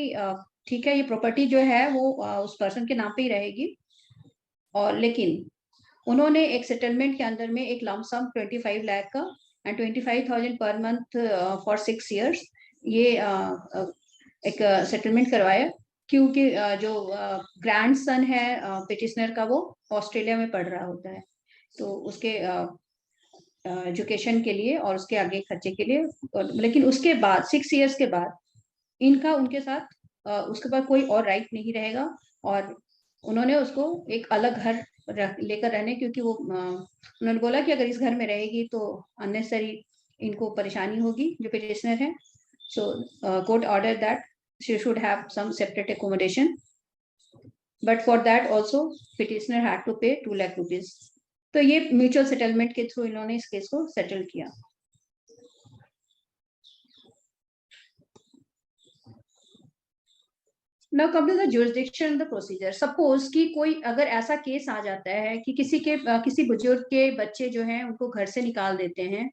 ठीक है ये प्रॉपर्टी जो है वो उस पर्सन के नाम पे ही रहेगी, और लेकिन उन्होंने एक सेटलमेंट के अंदर में एक लम सम 25 लाख का and 25,000 per month for 6 years ये एक सेटलमेंट करवाया, क्योंकि जो ग्रैंड सन है पिटिशनर का वो ऑस्ट्रेलिया में पढ़ रहा होता है, तो उसके एजुकेशन के लिए और उसके आगे खर्चे के लिए, लेकिन उसके बाद 6 years के बाद इनका उनके साथ उसके बाद कोई और राइट नहीं रहेगा और उन्होंने उसको एक अलग घर लेकर रहने, क्योंकि वो उन्होंने बोला कि अगर इस घर में रहेगी तो अननेसेसरी इनको परेशानी होगी जो पिटिशनर है। So court order that she should have some separate accommodation, but for that also petitioner had to pay 2 lakh rupees. तो ये म्यूचुअल सेटलमेंट के थ्रू इन्होंने इस केस को सेटल किया। Now come to the jurisdiction and the procedure. Suppose कि कोई अगर ऐसा केस आ जाता है कि किसी बुजुर्ग के बच्चे जो हैं उनको घर से निकाल देते हैं,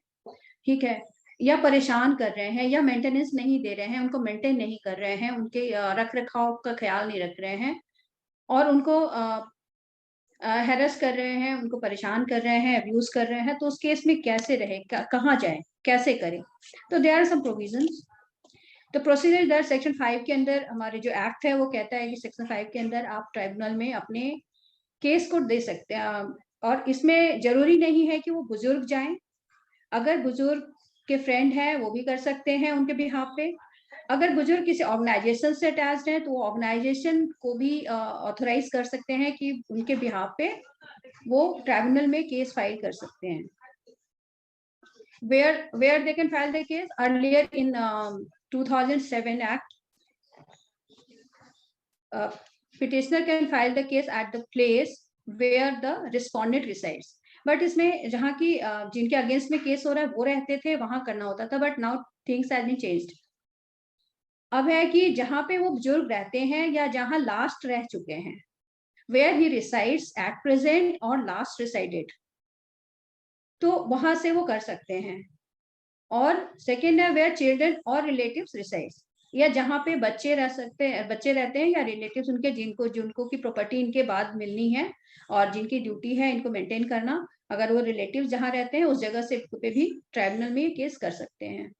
ठीक है, या परेशान कर रहे हैं या मेंटेनेंस नहीं दे रहे हैं, उनको मेंटेन नहीं कर रहे हैं, उनके रख रखाव का ख्याल नहीं रख रहे हैं और उनको हैरेस कर रहे हैं, उनको परेशान कर रहे हैं, अब्यूज कर रहे हैं, तो उस केस में कैसे रहे, कहाँ जाए, कैसे करें? तो देयर आर सम प्रोविजंस। तो प्रोसीजर दैट सेक्शन 5 के अंदर हमारे जो एक्ट है वो कहता है कि सेक्शन 5 के अंदर आप ट्राइब्यूनल में अपने केस को दे सकते हैं, और इसमें जरूरी नहीं है कि वो बुजुर्ग जाएं। अगर बुजुर्ग के फ्रेंड है वो भी कर सकते हैं उनके बिहाफ पे। अगर बुजुर्ग किसी ऑर्गेनाइजेशन से अटैच्ड है तो वो ऑर्गेनाइजेशन को भी ऑथराइज कर सकते हैं कि उनके बिहाफ पे वो ट्राइब्यूनल में केस फाइल कर सकते हैं। where they can file their case earlier in 2007 act, petitioner can file the case at the place where the respondent resides, but इसमें जहाँ की जिनके अगेंस्ट में केस हो रहा है वो रहते थे वहां करना होता था, but now things have been changed. अब है कि जहाँ पे वो बुजुर्ग रहते हैं या जहाँ लास्ट रह चुके हैं, where he resides at present और लास्ट रिसाइडेड, तो वहां से वो कर सकते हैं। और सेकेंड है वेयर चिल्ड्रन और रिलेटिव्स रिसाइड्स, या जहाँ पे बच्चे रह सकते हैं, बच्चे रहते हैं या रिलेटिव्स उनके जिनको की प्रॉपर्टी इनके बाद मिलनी है और जिनकी ड्यूटी है इनको मेंटेन करना, अगर वो रिलेटिव्स जहाँ रहते हैं उस जगह से पे भी ट्राइब्यूनल में केस कर सकते हैं।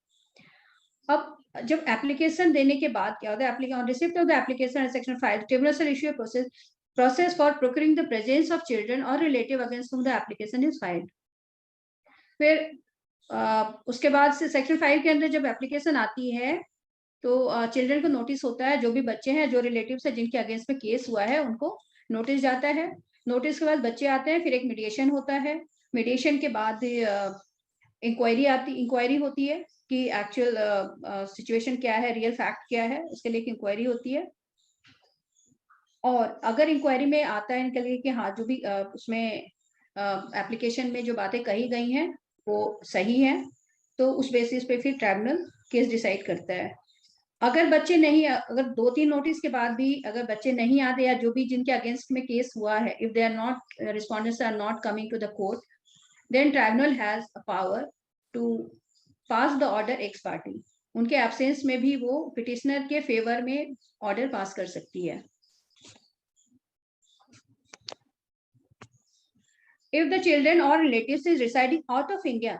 अब जब एप्लीकेशन देने के बाद क्या होता है, on receipt of the application section 5 tribunal shall issue a process for procuring the presence of children और relative against whom the application is filed. फिर उसके बाद से सेक्शन 5 के अंदर जब एप्लीकेशन आती है तो चिल्ड्रन को नोटिस होता है, जो भी बच्चे हैं जो रिलेटिव्स है जिनके अगेंस्ट में केस हुआ है उनको नोटिस जाता है। नोटिस के बाद बच्चे आते हैं, फिर एक मीडिएशन होता है। मीडिएशन के बाद इंक्वायरी होती है कि एक्चुअल सिचुएशन क्या है, रियल फैक्ट क्या है, इसके लिए इंक्वायरी होती है। और अगर इंक्वायरी में आता है निकल के कि हाँ जो भी उसमें एप्लीकेशन में जो बातें कही गई हैं वो सही है, तो उस बेसिस पे फिर ट्राइब्यूनल केस डिसाइड करता है। अगर बच्चे नहीं, अगर 2-3 नोटिस के बाद भी अगर बच्चे नहीं आते या जो भी जिनके अगेंस्ट में केस हुआ है, if they are not respondents are not coming to the court, then tribunal has a power to pass the order ex party. उनके एब्सेंस में भी वो पिटिशनर के फेवर में ऑर्डर पास कर सकती है। If the children or relatives is residing out of India,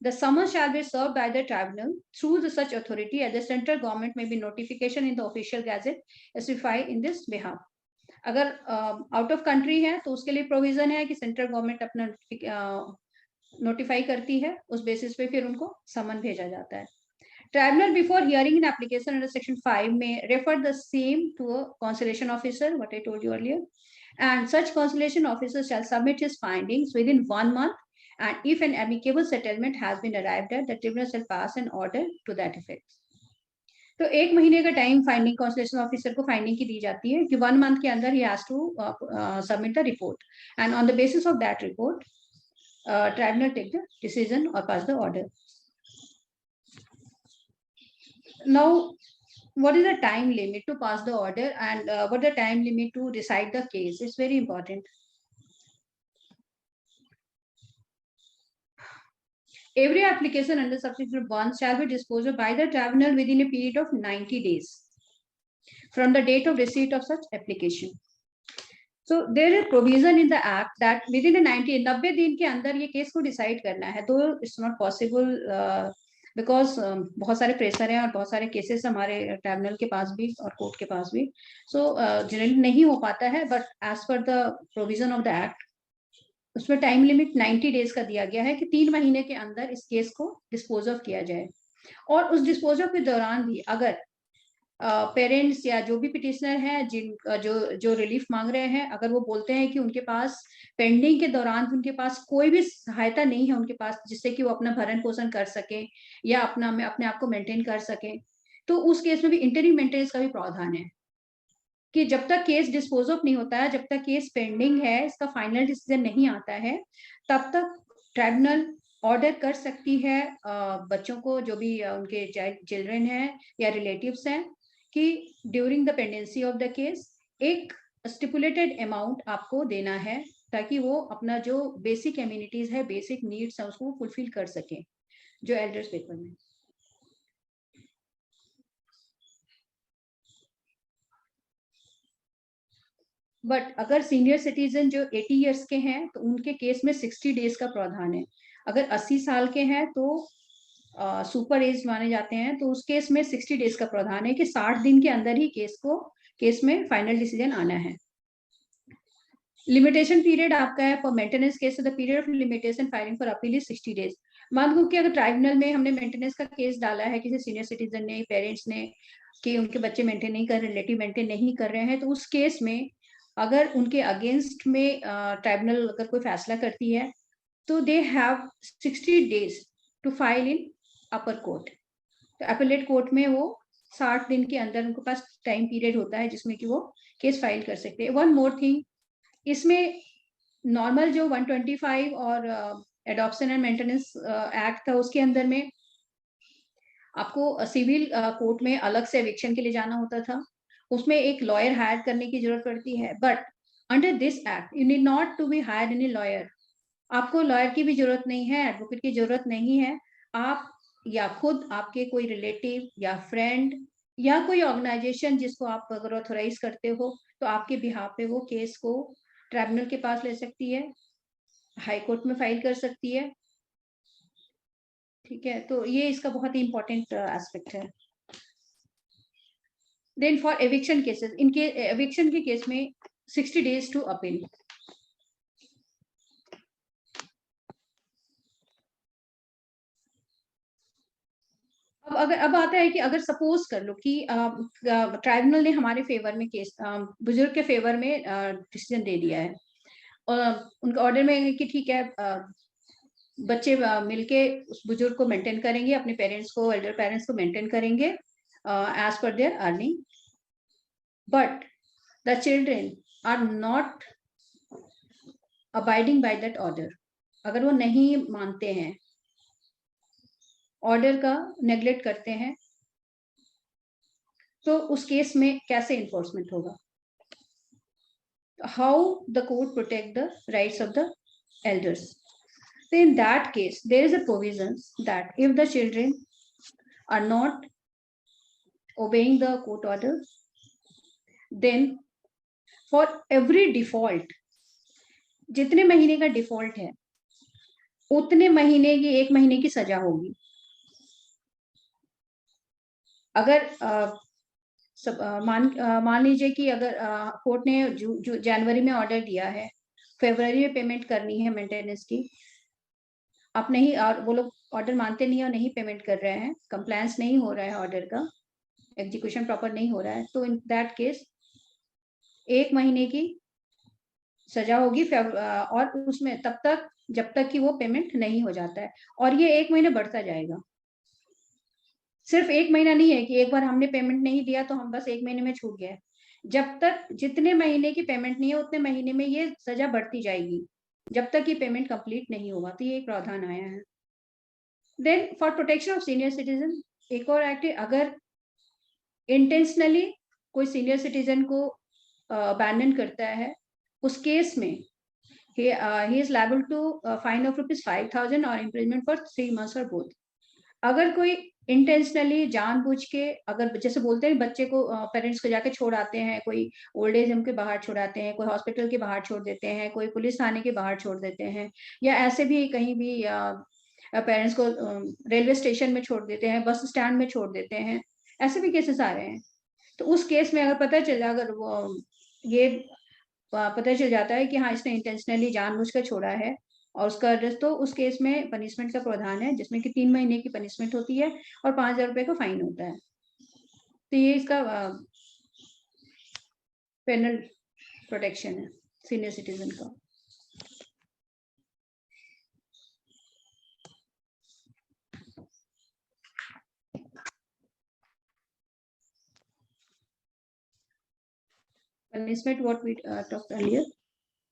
the summons shall be served by the tribunal through the such authority, and the central government may be notification in the official gazette specified in this behalf. अगर out of country है तो उसके लिए provision है कि central government अपना notify करती है, उस बेसिस पे फिर उनको समन भेजा जाता है। Tribunal before hearing in application under section 5 में refer the same to a consultation officer, what I told you earlier, and such consultation officer shall submit his findings within 1 month, and if an amicable settlement has been arrived at, the tribunal shall pass an order to that effect. तो 1 महीने का time finding consultation officer को finding की दी जाती है कि 1 month के अंदर ही has to submit the report, and on the basis of that report tribunal take the decision और pass the order. Now what is the time limit to pass the order, and what is the time limit to decide the case? It's very important. Every application under subsection 1 shall be disposed of by the tribunal within a period of 90 days from the date of receipt of such application. So there is provision in the act that within a 90 दिन के अंदर ये case को decide करना है, तो it's not possible because बहुत सारे प्रेशर हैं और बहुत सारे केसेस हमारे ट्राइब्यूनल के पास भी और कोर्ट के पास भी, सो जनरली नहीं हो पाता है। But as per the provision of the act उसमें टाइम लिमिट 90 डेज का दिया गया है कि 3 महीने के अंदर इस केस को डिस्पोज ऑफ किया जाए। और उस डिस्पोज ऑफ के दौरान भी अगर पेरेंट्स या जो भी पिटिशनर हैं जिन जो रिलीफ मांग रहे हैं, अगर वो बोलते हैं कि उनके पास पेंडिंग के दौरान उनके पास कोई भी सहायता नहीं है उनके पास जिससे कि वो अपना भरण पोषण कर सके या अपने आप को मेंटेन कर सके, तो उस केस में भी इंटरिम मेंटेनेंस का भी प्रावधान है कि जब तक केस डिस्पोज ऑफ नहीं होता है, जब तक केस पेंडिंग है, इसका फाइनल डिसीजन नहीं आता है, तब तक ट्राइब्यूनल ऑर्डर कर सकती है बच्चों को, जो भी उनके चिल्ड्रन हैं या रिलेटिव्स हैं, कि during the pendency of the case एक स्टिपुलेटेड अमाउंट आपको देना है ताकि वो अपना जो बेसिक एम्यूनिटीज है, बेसिक नीड्स है, उसको फुलफिल कर सके, जो एल्डर्स पेपर में। बट अगर सीनियर सिटीजन जो 80 इयर्स के हैं तो उनके केस में 60 डेज का प्रावधान है। अगर 80 साल के हैं तो सुपर एज माने जाते हैं, तो उस केस में 60 डेज का प्रावधान है कि 60 दिन के अंदर ही केस में फाइनल डिसीजन आना है। लिमिटेशन पीरियड आपका है for maintenance case, the period of limitation filing for appeal is 60 days. मान लो कि अगर ट्राइब्यूनल में हमने मेंटेनेंस का केस डाला है किसी सीनियर सिटीजन ने, पेरेंट्स ने, कि उनके बच्चे मेंटेन नहीं कर रहे, रिलेटिव मेंटेन नहीं कर रहे हैं, तो उस केस में अगर उनके अगेंस्ट में ट्राइब्यूनल अगर कोई फैसला करती है तो they have 60 days to file in upper court. तो अपीलेट कोर्ट में वो 60 दिन के अंदर उनके पास टाइम पीरियड होता है जिसमें कि वो केस फाइल कर सकते हैं। वन मोर थिंग, इसमें नॉर्मल जो 125 और एडॉप्शन एंड मेंटेनेंस एक्ट था उसके अंदर में आपको सिविल कोर्ट में अलग से एविक्शन के लिए जाना होता था, उसमें एक लॉयर हायर करने की जरूरत पड़ती है। But under this act you need not to be hire any lawyer. आपको लॉयर की भी जरूरत नहीं है, एडवोकेट की जरूरत नहीं है। आप या खुद आपके कोई रिलेटिव या फ्रेंड या कोई ऑर्गेनाइजेशन जिसको आप अगर ऑथोराइज करते हो तो आपके बिहाफ पे वो केस को ट्राइब्यूनल के पास ले सकती है, हाई कोर्ट में फाइल कर सकती है। ठीक है, तो ये इसका बहुत ही इंपॉर्टेंट एस्पेक्ट है। देन फॉर एविक्शन केसेस, इनके एविक्शन के केस में 60 डेज टू अपील। अब आता है कि अगर सपोज कर लो कि ट्राइब्यूनल ने हमारे फेवर में केस, बुजुर्ग के फेवर में डिसीजन दे दिया है, और उनका ऑर्डर में कि ठीक है बच्चे मिलके उस बुजुर्ग को मेंटेन करेंगे, अपने पेरेंट्स को, एल्डर पेरेंट्स को मेंटेन करेंगे as per their earning, but the children are not abiding by that order. अगर वो नहीं मानते हैं, ऑर्डर का नेग्लेक्ट करते हैं, तो उस केस में कैसे इन्फोर्समेंट होगा? How the court protect the rights of the elders? So in that case, there is a provision that if the children are not obeying the court order, then for every default, जितने महीने का default है उतने महीने की 1 महीने की सजा होगी। अगर मान लीजिए कि अगर कोर्ट ने जनवरी में ऑर्डर दिया है, फरवरी में पेमेंट करनी है मेंटेनेंस की, आप नहीं, और वो लोग ऑर्डर मानते नहीं और नहीं पेमेंट कर रहे हैं, कंप्लायंस नहीं हो रहा है, ऑर्डर का एग्जीक्यूशन प्रॉपर नहीं हो रहा है, तो इन दैट केस 1 महीने की सजा होगी, और उसमें तब तक जब तक कि वो पेमेंट नहीं हो जाता है, और ये 1 महीने बढ़ता जाएगा। सिर्फ 1 महीना नहीं है कि एक बार हमने पेमेंट नहीं दिया तो हम बस 1 महीने में छूट गए। जब तक जितने महीने की पेमेंट नहीं है उतने महीने में ये सजा बढ़ती जाएगी, जब तक ये पेमेंट कंप्लीट नहीं होगा। तो ये एक प्रावधान आया है। Then for protection of senior citizen, एक और एक्ट है, अगर इंटेंशनली कोई सीनियर सिटीजन को अबैंडन करता है, उस केस में he is liable to fine of ₹5,000 और imprisonment for 3 months और both। अगर कोई इंटेंशनली जानबूझ के, अगर जैसे बोलते हैं बच्चे को पेरेंट्स को जाके छोड़ आते हैं, कोई ओल्ड एज होम के बाहर छोड़ाते हैं, कोई हॉस्पिटल के बाहर छोड़ देते हैं, कोई पुलिस थाने के बाहर छोड़ देते हैं, या ऐसे भी कहीं भी पेरेंट्स को रेलवे स्टेशन में छोड़ देते हैं, बस स्टैंड में छोड़ देते हैं, ऐसे भी केसेस आ रहे हैं। तो उस केस में अगर पता चला, अगर वो ये पता चल जाता है कि हाँ इसने इंटेंशनली जानबूझकर छोड़ा है और उसका एड्रेस, तो उस केस में पनिशमेंट का प्रावधान है जिसमें कि 3 महीने की पनिशमेंट होती है और 5,000 रुपए का फाइन होता है। तो ये इसका पेनल प्रोटेक्शन है सीनियर सिटीजन का। Punishment, what we talked earlier.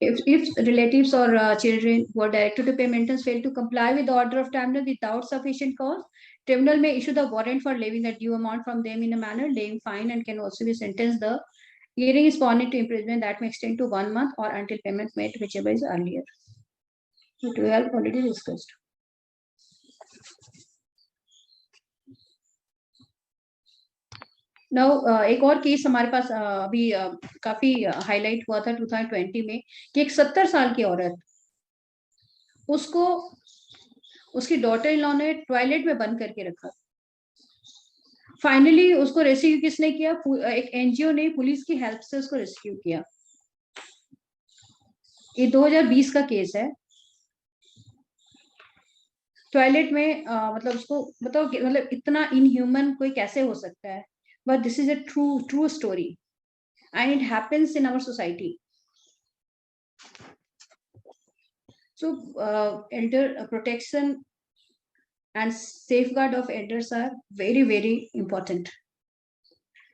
If relatives or children who are directed to pay maintenance fail to comply with the order of tribunal without sufficient cause, tribunal may issue the warrant for levying a due amount from them in a manner, laying fine, and can also be sentenced the hearing respondent to imprisonment that may extend to 1 month or until payment made, whichever is earlier. Which we have already discussed. Now एक और case हमारे पास अभी काफी highlight हुआ था 2020 में कि एक 70 साल की औरत, उसको उसकी डॉटर इन लॉ ने टॉयलेट में बंद करके रखा। फाइनली उसको रेस्क्यू किसने किया? एक एनजीओ ने पुलिस की हेल्प से उसको रेस्क्यू किया। ये 2020 का केस है। टॉयलेट में मतलब उसको बताओ मतलब इतना इनह्यूमन कोई कैसे हो सकता है? But this is a true story and it happens in our society. So elder protection and safeguard of elders are very, very important.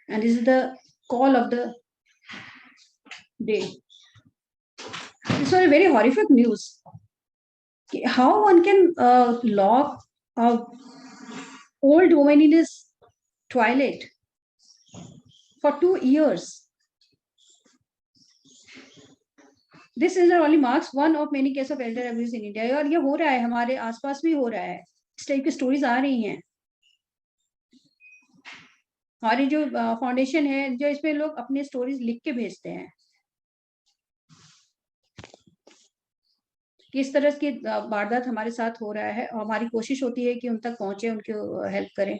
And this is the call of the day. This was a very horrific news. How one can lock a old woman in his toilet for 2 years? This is only marks one of many cases of elder abuse in India. और ये हो रहा है, हमारे आसपास भी हो रहा है, इस टाइप की स्टोरीज आ रही हैं। हमारी जो फाउंडेशन है, जो इसमें लोग अपने स्टोरीज लिख के भेजते हैं, किस तरह की वारदात हमारे साथ हो रहा है, और हमारी कोशिश होती है कि उन तक पहुंचे, उनको हेल्प करें।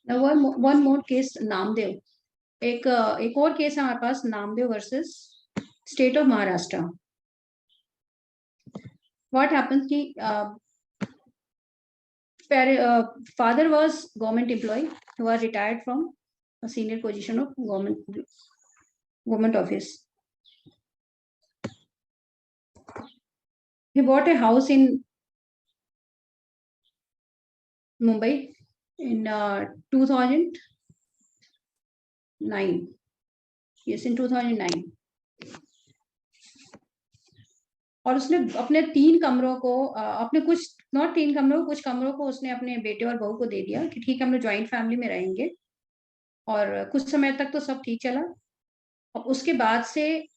One more case, Namdev. एक और केस है हमारे पास, Namdev versus state of Maharashtra. What happens कि father was government employee who was retired from a senior position of government office. He bought a house in Mumbai in 2009. Yes, in 2009. और उसने अपने 3 कमरों को अपने कुछ नॉट 3 कमरों, कुछ कमरों को उसने अपने बेटे और बहू को दे दिया कि ठीक है, हम लोग ज्वाइंट फैमिली में रहेंगे। और कुछ समय तक तो सब ठीक चला। अब उसके बाद से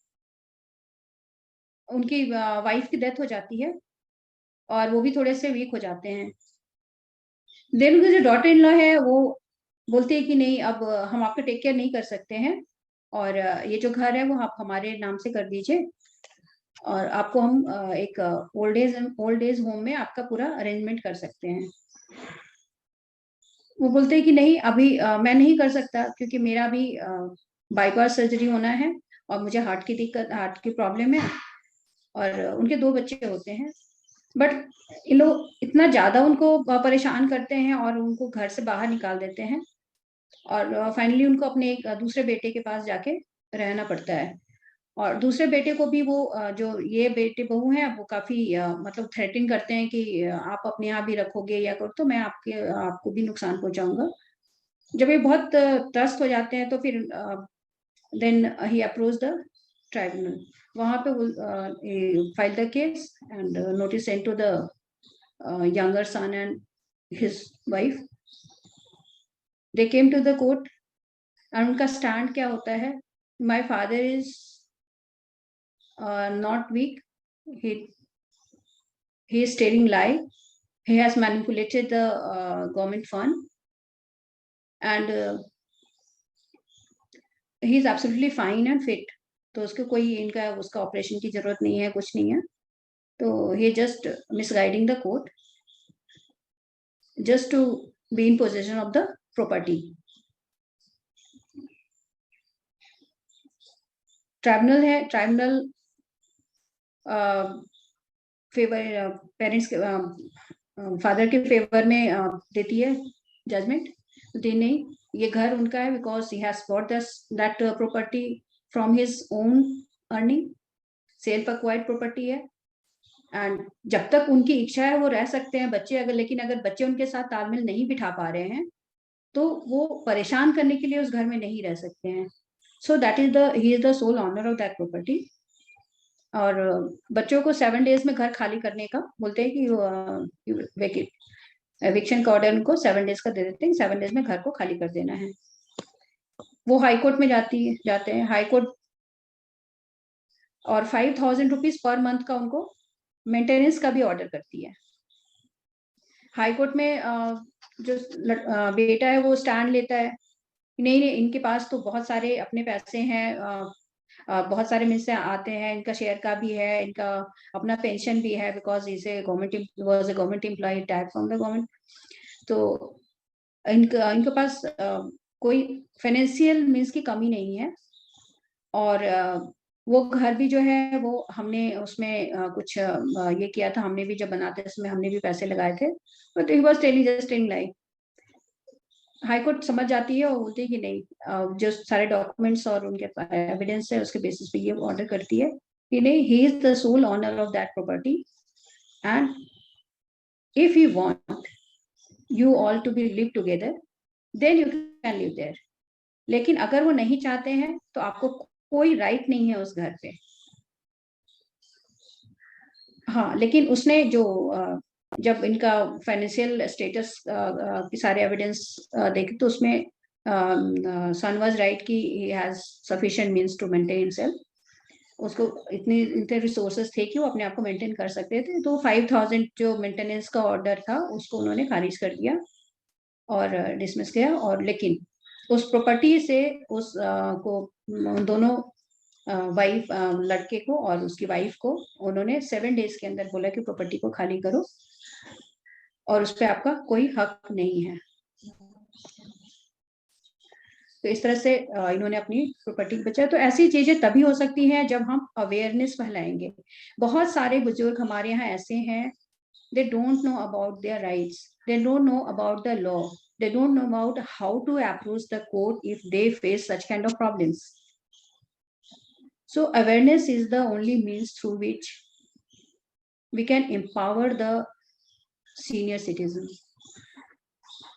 उनकी वाइफ की डेथ हो जाती है और वो भी थोड़े से वीक हो जाते हैं। देन उनकी जो डॉटर इन लॉ है वो बोलती है कि नहीं, अब हम आपका टेक केयर नहीं कर सकते हैं, और ये जो घर है वो आप हमारे नाम से कर दीजिए, और आपको हम एक ओल्ड एज होम में आपका पूरा अरेंजमेंट कर सकते हैं। वो बोलते हैं कि नहीं, अभी मैं नहीं कर सकता, क्योंकि मेरा भी बाईपास सर्जरी होना है और मुझे हार्ट की प्रॉब्लम है, और उनके 2 बच्चे होते हैं। बट ये लोग इतना ज्यादा उनको परेशान करते हैं और उनको घर से बाहर निकाल देते हैं, और फाइनली उनको अपने एक दूसरे बेटे के पास जाके रहना पड़ता है। और दूसरे बेटे को भी वो जो ये बेटे बहू हैं वो काफी मतलब थ्रेटिंग करते हैं कि आप अपने यहाँ भी रखोगे या करो तो मैं आपको भी नुकसान पहुंचाऊंगा। जब ये बहुत त्रस्त हो जाते हैं तो फिर then he approach the tribunal. वहां पे file the case and notice send to the younger son and his wife. They came to the court and उनका स्टैंड क्या होता है? My father is not weak. He is telling lie. He has manipulated the government fund, and he is absolutely fine and fit. तो उसको कोई उसका operation की जरूरत नहीं है, कुछ नहीं है। तो he just misguiding the court just to be in possession of the property. Tribunal है, ट्राइब्यूनल फेवर पेरेंट्स के फादर के फेवर में देती है जजमेंट। नहीं, ये घर उनका है because he has bought that property from his own earning, self acquired property है, एंड जब तक उनकी इच्छा है वो रह सकते हैं बच्चे, लेकिन अगर बच्चे उनके साथ तालमेल नहीं बिठा पा रहे हैं तो वो परेशान करने के लिए उस घर में नहीं रह सकते हैं। So that is he is the sole owner of that property. और बच्चों को 7 डेज में घर खाली करने का बोलते हैं कि एविक्शन का ऑर्डर उनको 7 डेज का दे देते हैं, 7 डेज में घर को खाली कर देना है। वो हाई कोर्ट में जाते हैं। हाई कोर्ट और 5,000 रुपीज पर मंथ का उनको मेंटेनेंस का भी ऑर्डर करती है। हाई कोर्ट में जो बेटा है वो स्टैंड लेता है, नहीं नहीं इनके पास तो बहुत सारे अपने पैसे हैं, बहुत सारे मिल से आते हैं, इनका शेयर का भी है, इनका अपना पेंशन भी है, because is a government was a government employ tag from the government. तो इनके पास कोई फाइनेंशियल मीन्स की कमी नहीं है। और वो घर भी जो है वो हमने उसमें कुछ ये किया था, हमने भी जब बनाते उसमें हमने भी पैसे लगाए थे, but he was telling just in like. High court समझ जाती है और बोलती है कि नहीं, जो सारे डॉक्यूमेंट्स और उनके एविडेंस है उसके बेसिस पे ये ऑर्डर करती है कि नहीं, he is the sole owner of that property and if you want you all to be live together then you can live there. लेकिन अगर वो नहीं चाहते हैं तो आपको कोई राइट नहीं है उस घर पे। हाँ, लेकिन उसने जो जब इनका फाइनेंशियल स्टेटस के सारे एविडेंस देखे तो उसमें सन वाज राइट कि he has sufficient means to maintain himself, उसको इतने रिसोर्सेज थे कि वो अपने आप को मेंटेन कर सकते थे। तो 5,000 जो मेंटेनेंस का ऑर्डर था उसको उन्होंने खारिज कर दिया और डिसमिस किया। और लेकिन उस प्रॉपर्टी से उस को दोनों वाइफ लड़के को और उसकी वाइफ को उन्होंने 7 डेज के अंदर बोला कि प्रॉपर्टी को खाली करो और उस पर आपका कोई हक नहीं है। तो इस तरह से इन्होंने अपनी प्रॉपर्टी बचाया। तो ऐसी चीजें तभी हो सकती हैं जब हम अवेयरनेस फैलाएंगे। बहुत सारे बुजुर्ग हमारे यहाँ ऐसे हैं, they don't know about their rights, they don't know about the law, they don't know about how to approach the court if they face such kind of problems. So awareness is the only means through which we can empower the senior citizens,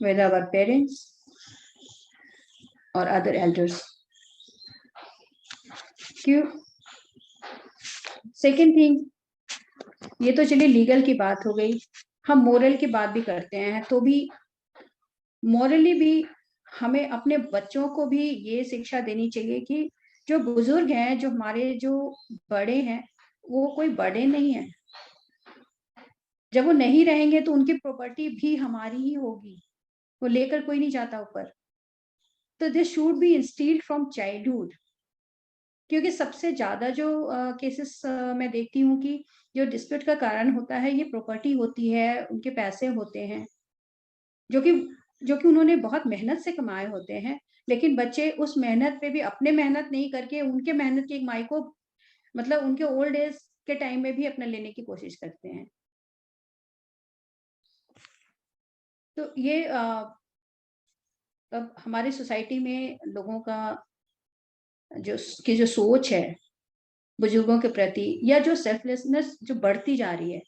whether our parents or other elders. क्यों? Second thing, ये तो चलिए legal की बात हो गई, हम moral की बात भी करते हैं। तो भी मॉरली भी हमें अपने बच्चों को भी ये शिक्षा देनी चाहिए कि जो बुजुर्ग हैं, जो हमारे जो बड़े हैं, वो कोई बड़े नहीं है। जब वो नहीं रहेंगे तो उनकी प्रॉपर्टी भी हमारी ही होगी, वो लेकर कोई नहीं जाता ऊपर। तो this should be instilled from childhood. क्योंकि सबसे ज्यादा जो केसेस मैं देखती हूँ कि जो डिस्प्यूट का कारण होता है ये प्रॉपर्टी होती है, उनके पैसे होते हैं जो कि उन्होंने बहुत मेहनत से कमाए होते हैं। लेकिन बच्चे उस मेहनत पे भी अपने मेहनत नहीं करके उनके मेहनत की कमाई को मतलब उनके ओल्ड एज के टाइम में भी अपना लेने की कोशिश करते हैं। तो ये अब हमारी सोसाइटी में लोगों का जो सोच है बुजुर्गों के प्रति, या जो सेल्फलेसनेस जो बढ़ती जा रही है,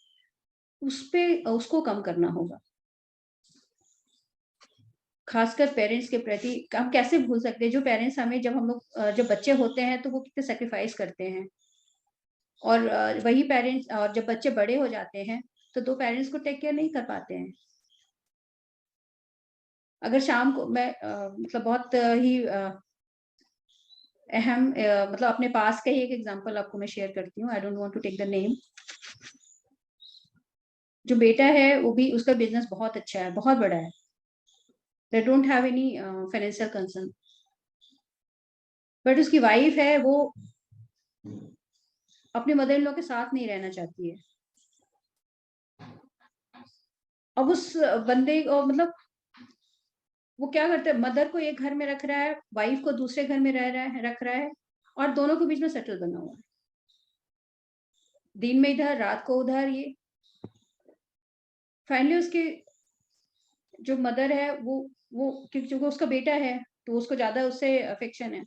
उसको कम करना होगा। खासकर पेरेंट्स के प्रति हम कैसे भूल सकते हैं? जो पेरेंट्स हमें जब हम लोग जब बच्चे होते हैं तो वो कितने सेक्रीफाइस करते हैं, और वही पेरेंट्स और जब बच्चे बड़े हो जाते हैं तो दो पेरेंट्स को टेक केयर नहीं कर पाते हैं। अगर शाम को मैं मतलब बहुत ही अहम मतलब अपने पास का ही एक एग्जांपल आपको मैं शेयर करती हूँ, I don't want to take the name. जो बेटा है वो भी, उसका बिजनेस बहुत अच्छा है, बहुत बड़ा है, they don't have any financial concern. But उसकी वाइफ है वो अपने मदर इन लॉ के साथ नहीं रहना चाहती है। अब उस बंदे को मतलब वो क्या करते हैं, मदर को एक घर में रख रहा है, वाइफ को दूसरे घर में रख रहा है, और दोनों के बीच में सेटल बना हुआ है। दिन में इधर, रात को उधर। ये फाइनली उसके जो मदर है वो क्योंकि उसका बेटा है तो उसको ज्यादा उससे अफेक्शन है।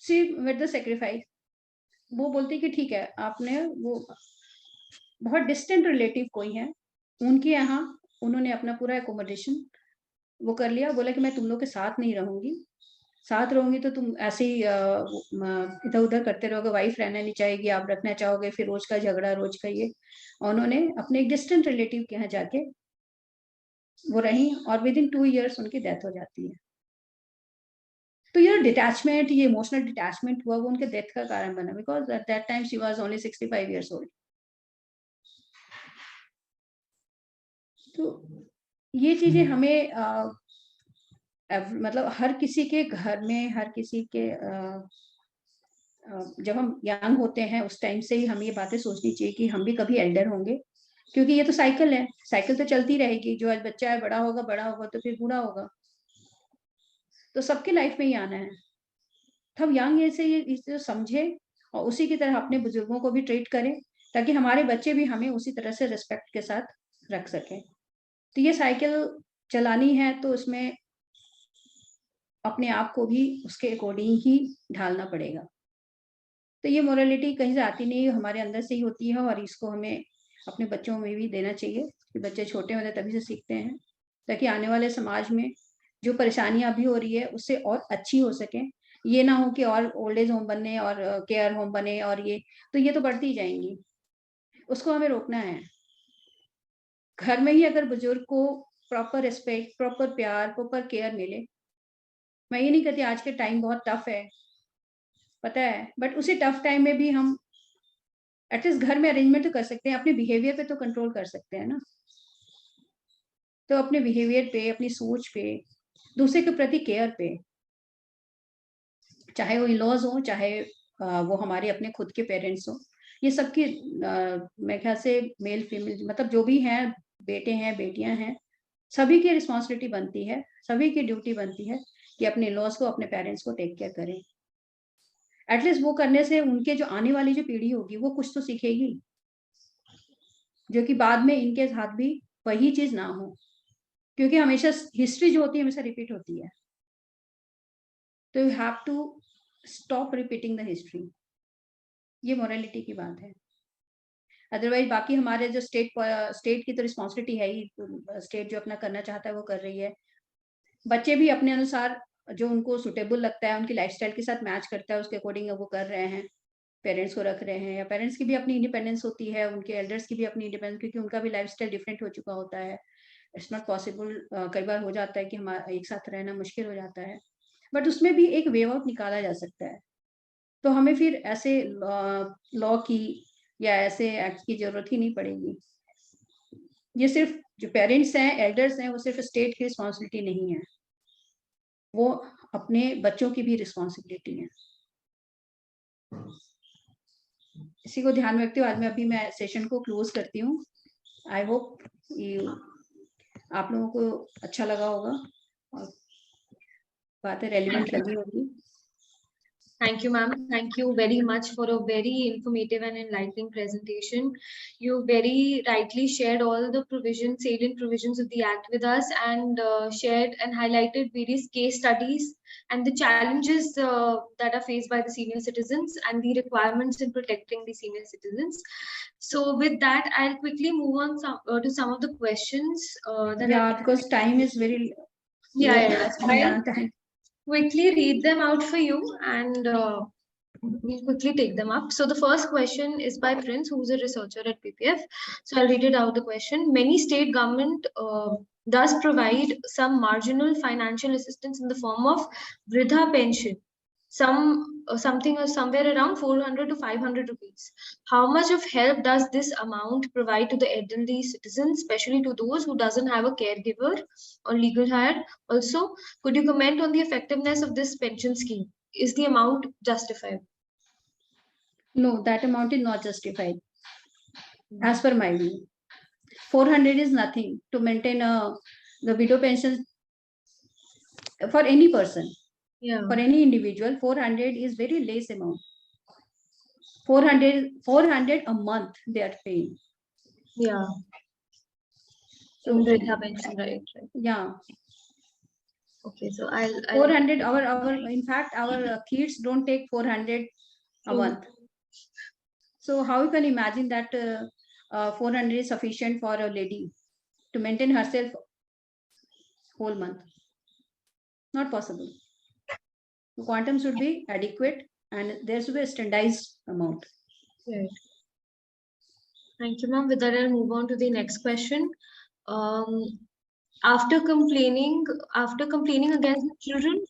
सी विद द सेक्रीफाइस, वो बोलती कि ठीक है, आपने वो बहुत डिस्टेंट रिलेटिव कोई है उनके यहाँ, उन्होंने अपना पूरा एकोमोडेशन वो कर लिया। बोला कि मैं तुम लोग के साथ नहीं रहूंगी, साथ रहूंगी तो तुम ऐसे ही इधर उधर करते रहोगे, वाइफ रहना नहीं चाहेगी, आप रखना चाहोगे, फिर रोज का झगड़ा, रोज का ये। उन्होंने अपने एक डिस्टेंट रिलेटिव के यहाँ जाके वो रही, और विद इन 2 years उनकी डेथ हो जाती है। तो ये डिटैचमेंट, ये इमोशनल डिटैचमेंट हुआ, वो उनके डेथ का कारण बना, because at that time she was only 65 years old. तो ये चीजें हमें मतलब हर किसी के घर में, हर किसी के जब हम यंग होते हैं उस टाइम से ही हमें ये बातें सोचनी चाहिए कि हम भी कभी एल्डर होंगे, क्योंकि ये तो साइकिल है, साइकिल तो चलती रहेगी, जो आज बच्चा है बड़ा होगा तो फिर बूढ़ा होगा, तो सबके लाइफ में ही आना है। तब यंग एज से ये चीज़ समझे और उसी की तरह अपने बुजुर्गों को भी ट्रीट करें, ताकि हमारे बच्चे भी हमें उसी तरह से रिस्पेक्ट के साथ रख सकें। तो ये साइकिल चलानी है तो उसमें अपने आप को भी उसके अकॉर्डिंग ही ढालना पड़ेगा। तो ये मोरालिटी कहीं से आती नहीं है, हमारे अंदर से ही होती है, और इसको हमें अपने बच्चों में भी देना चाहिए कि बच्चे छोटे होते तभी से सीखते हैं, ताकि आने वाले समाज में जो परेशानियां अभी हो रही है उससे और अच्छी हो सके। ये ना हो कि और ओल्ड एज होम बने और केयर होम बने, और ये तो बढ़ती जाएंगी, उसको हमें रोकना है। घर में ही अगर बुजुर्ग को प्रॉपर रिस्पेक्ट, प्रॉपर प्यार, प्रॉपर केयर मिले, मैं ये नहीं कहती आज के टाइम बहुत टफ है, पता है, बट उसी टफ टाइम में भी हम एटलीस्ट घर में अरेंजमेंट तो कर सकते हैं, अपने बिहेवियर पे तो कंट्रोल कर सकते हैं ना। तो अपने बिहेवियर पे, अपनी सोच पे, दूसरे के प्रति केयर पे, चाहे वो इन-लॉज हो, चाहे वो हमारे अपने खुद के पेरेंट्स हो, ये सबकी मेरे ख्याल से मेल फीमेल मतलब जो भी हैं, बेटे हैं बेटियां हैं, सभी की रिस्पॉन्सिबिलिटी बनती है, सभी की ड्यूटी बनती है कि अपने इन-लॉज को, अपने पेरेंट्स को टेक केयर करें। एटलीस्ट वो करने से उनके जो आने वाली जो पीढ़ी होगी वो कुछ तो सीखेगी, जो कि बाद में इनके साथ भी वही चीज ना हो, क्योंकि हमेशा हिस्ट्री जो होती है हमेशा रिपीट होती है। तो you have to stop repeating the history, ये मोरालिटी की बात है। अदरवाइज बाकी हमारे जो स्टेट की तो रिस्पॉन्सिबिलिटी है ही, स्टेट जो अपना करना चाहता है वो कर रही है, बच्चे भी अपने अनुसार जो उनको सुटेबल लगता है, उनकी लाइफस्टाइल के साथ मैच करता है, उसके अकॉर्डिंग वो कर रहे हैं, पेरेंट्स को रख रहे हैं, या पेरेंट्स की भी अपनी इंडिपेंडेंस होती है, उनके एल्डर्स की भी अपनी इंडिपेंडेंस, क्योंकि उनका भी लाइफस्टाइल डिफरेंट हो चुका होता है। इट्स नॉट पॉसिबल, कई बार हो जाता है कि हमारा एक साथ रहना मुश्किल हो जाता है, बट उसमें भी एक वे आउट निकाला जा सकता है। तो हमें फिर ऐसे लॉ की या ऐसे एक्ट की जरूरत ही नहीं पड़ेगी। ये सिर्फ जो पेरेंट्स हैं, एल्डर्स हैं, वो सिर्फ स्टेट की रिस्पॉन्सिबिलिटी नहीं है, वो अपने बच्चों की भी रिस्पॉन्सिबिलिटी है। इसी को ध्यान में रखते हुए आज मैं सेशन को क्लोज करती हूँ। आई होप आप लोगों को अच्छा लगा होगा और बातें रेलिवेंट लगी होगी। Thank you, ma'am. Thank you very much for a very informative and enlightening presentation. You very rightly shared all the salient provisions of the Act with us, and shared and highlighted various case studies and the challenges that are faced by the senior citizens and the requirements in protecting the senior citizens. So with that, I'll quickly move on to some of the questions. Because time is very... I'll quickly read them out for you, and we'll quickly take them up. So the first question is by Prince, who's a researcher at PPF. So I'll read it out the question. Many state government does provide some marginal financial assistance in the form of Vridha pension. Something or somewhere around 400 to 500 rupees. How much of help does this amount provide to the elderly citizens, especially to those who doesn't have a caregiver or legal hire? Also, could you comment on the effectiveness of this pension scheme? Is the amount justified? No, that amount is not justified. As per my view, 400 is nothing to maintain the widow pension for any person. Yeah. For any individual, 400 is very less amount. 400 a month they are paying. Yeah. So Vridha pension, right? Yeah. Okay, so I'll 400. Our in fact our kids don't take 400 a month. So how you can imagine that 400 is sufficient for a lady to maintain herself whole month? Not possible. The quantum should be adequate, and there should be a standardized amount. Right. Thank you, ma'am. With that, I'll move on to the next question. After complaining against the children,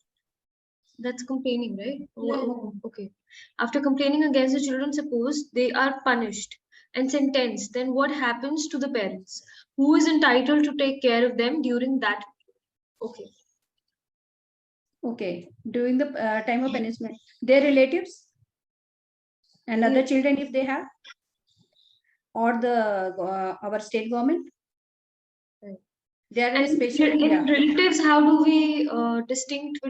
That's complaining, right? Yeah. Okay. After complaining against the children, suppose they are punished and sentenced, then what happens to the parents? Who is entitled to take care of them during that? Okay. Okay. During the time of punishment, their relatives and other children, if they have, or the our state government, Right. they are And especially, in yeah. relatives, how do we distinguish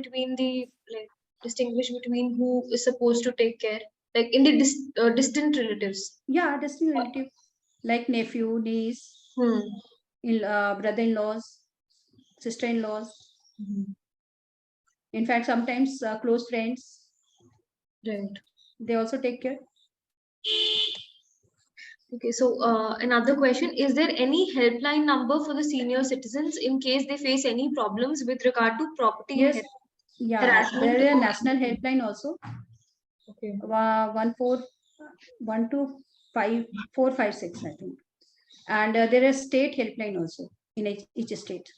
between who is supposed to take care? Like in the distant relatives. Yeah, distant relative, like nephew, niece, Hmm. brother-in-laws, sister-in-laws. Mhm. In fact, sometimes close friends, Right. they also take care. Okay, so another question, is there any helpline number for the senior citizens in case they face any problems with regard to property and Yes, yeah, there harassment? is a national helpline also, Okay. 141255456, I think. And there is state helpline also in each state.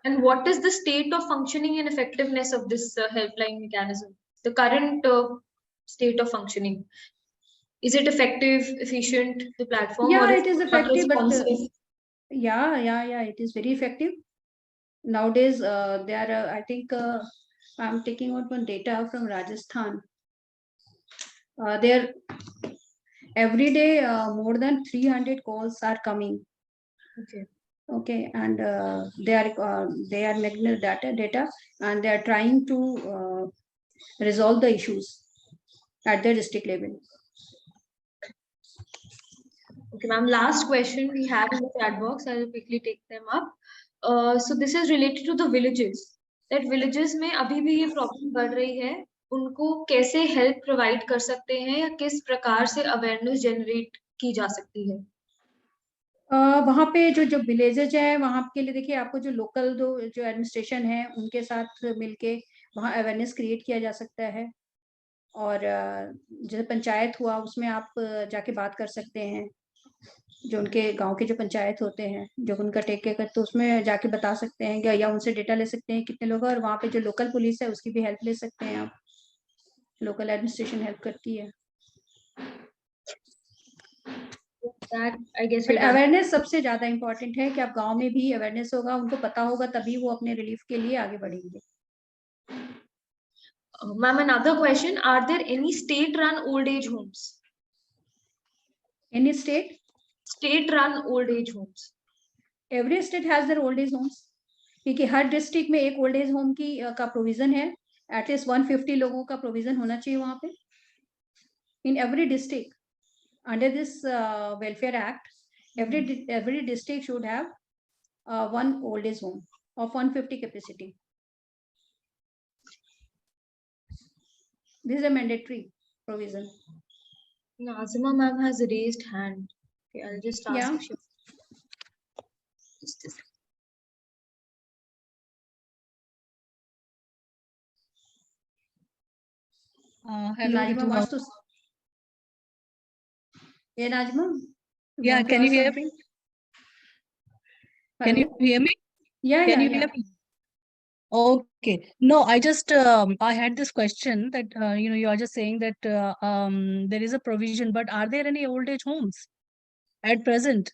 And what is the state of functioning and effectiveness of this helpline mechanism? The current state of functioning. Is it effective, efficient, the platform, or Yeah, is it is it not effective, but responsive? yeah, it is very effective. Nowadays, there are, I think, I'm taking out one data from Rajasthan. There every day, more than 300 calls are coming. Okay. Okay, and they are making the data, and they are trying to resolve the issues at the district level. Okay, ma'am. Last question we have in the chat box. I will quickly take them up. So this is related to the villages. That villages में अभी भी ये problem बढ़ रही है. उनको कैसे help provide कर सकते हैं या किस प्रकार से awareness generate की जा सकती है? वहाँ पे जो जो विलेजेज है वहाँ के लिए देखिए आपको जो लोकल जो एडमिनिस्ट्रेशन है उनके साथ मिलके वहाँ अवेयरनेस क्रिएट किया जा सकता है और जो पंचायत हुआ उसमें आप जाके बात कर सकते हैं जो उनके गांव के जो पंचायत होते हैं जो उनका टेक केयर करते हैं उसमें जाके बता सकते हैं या उनसे डेटा ले सकते हैं कितने लोग हैं और वहाँ पे जो लोकल पुलिस है उसकी भी हेल्प ले सकते हैं आप लोकल एडमिनिस्ट्रेशन हेल्प करती है That I guess but we're done. Awareness सबसे ज्यादा इंपॉर्टेंट है कि आप गांव में भी अवेयरनेस होगा उनको पता होगा तभी वो अपने रिलीफ के लिए आगे बढ़ेंगे Ma'am, another question. Are there any state-run old age homes? Any state State-run old age homes. Every state has their old age homes क्योंकि हर डिस्ट्रिक्ट में एक ओल्ड एज होम की का प्रोविजन है एटलीस्ट 150 लोगों का प्रोविजन होना चाहिए वहां पे in every district under this welfare act every district should have one old age home of 150 capacity. This is a mandatory provision. Nazima ma'am has raised hand. Okay, I'll just ask Yeah. if she. Just a second. Hello, Najma Ritu wants ma'am. to. Yeah, Najma. Yeah, want to can you ask hear something? Can you Hello? hear me? Yeah, Can yeah, you yeah. hear me? Okay. No, I just I had this question that you are just saying that there is a provision, but are there any old age homes at present?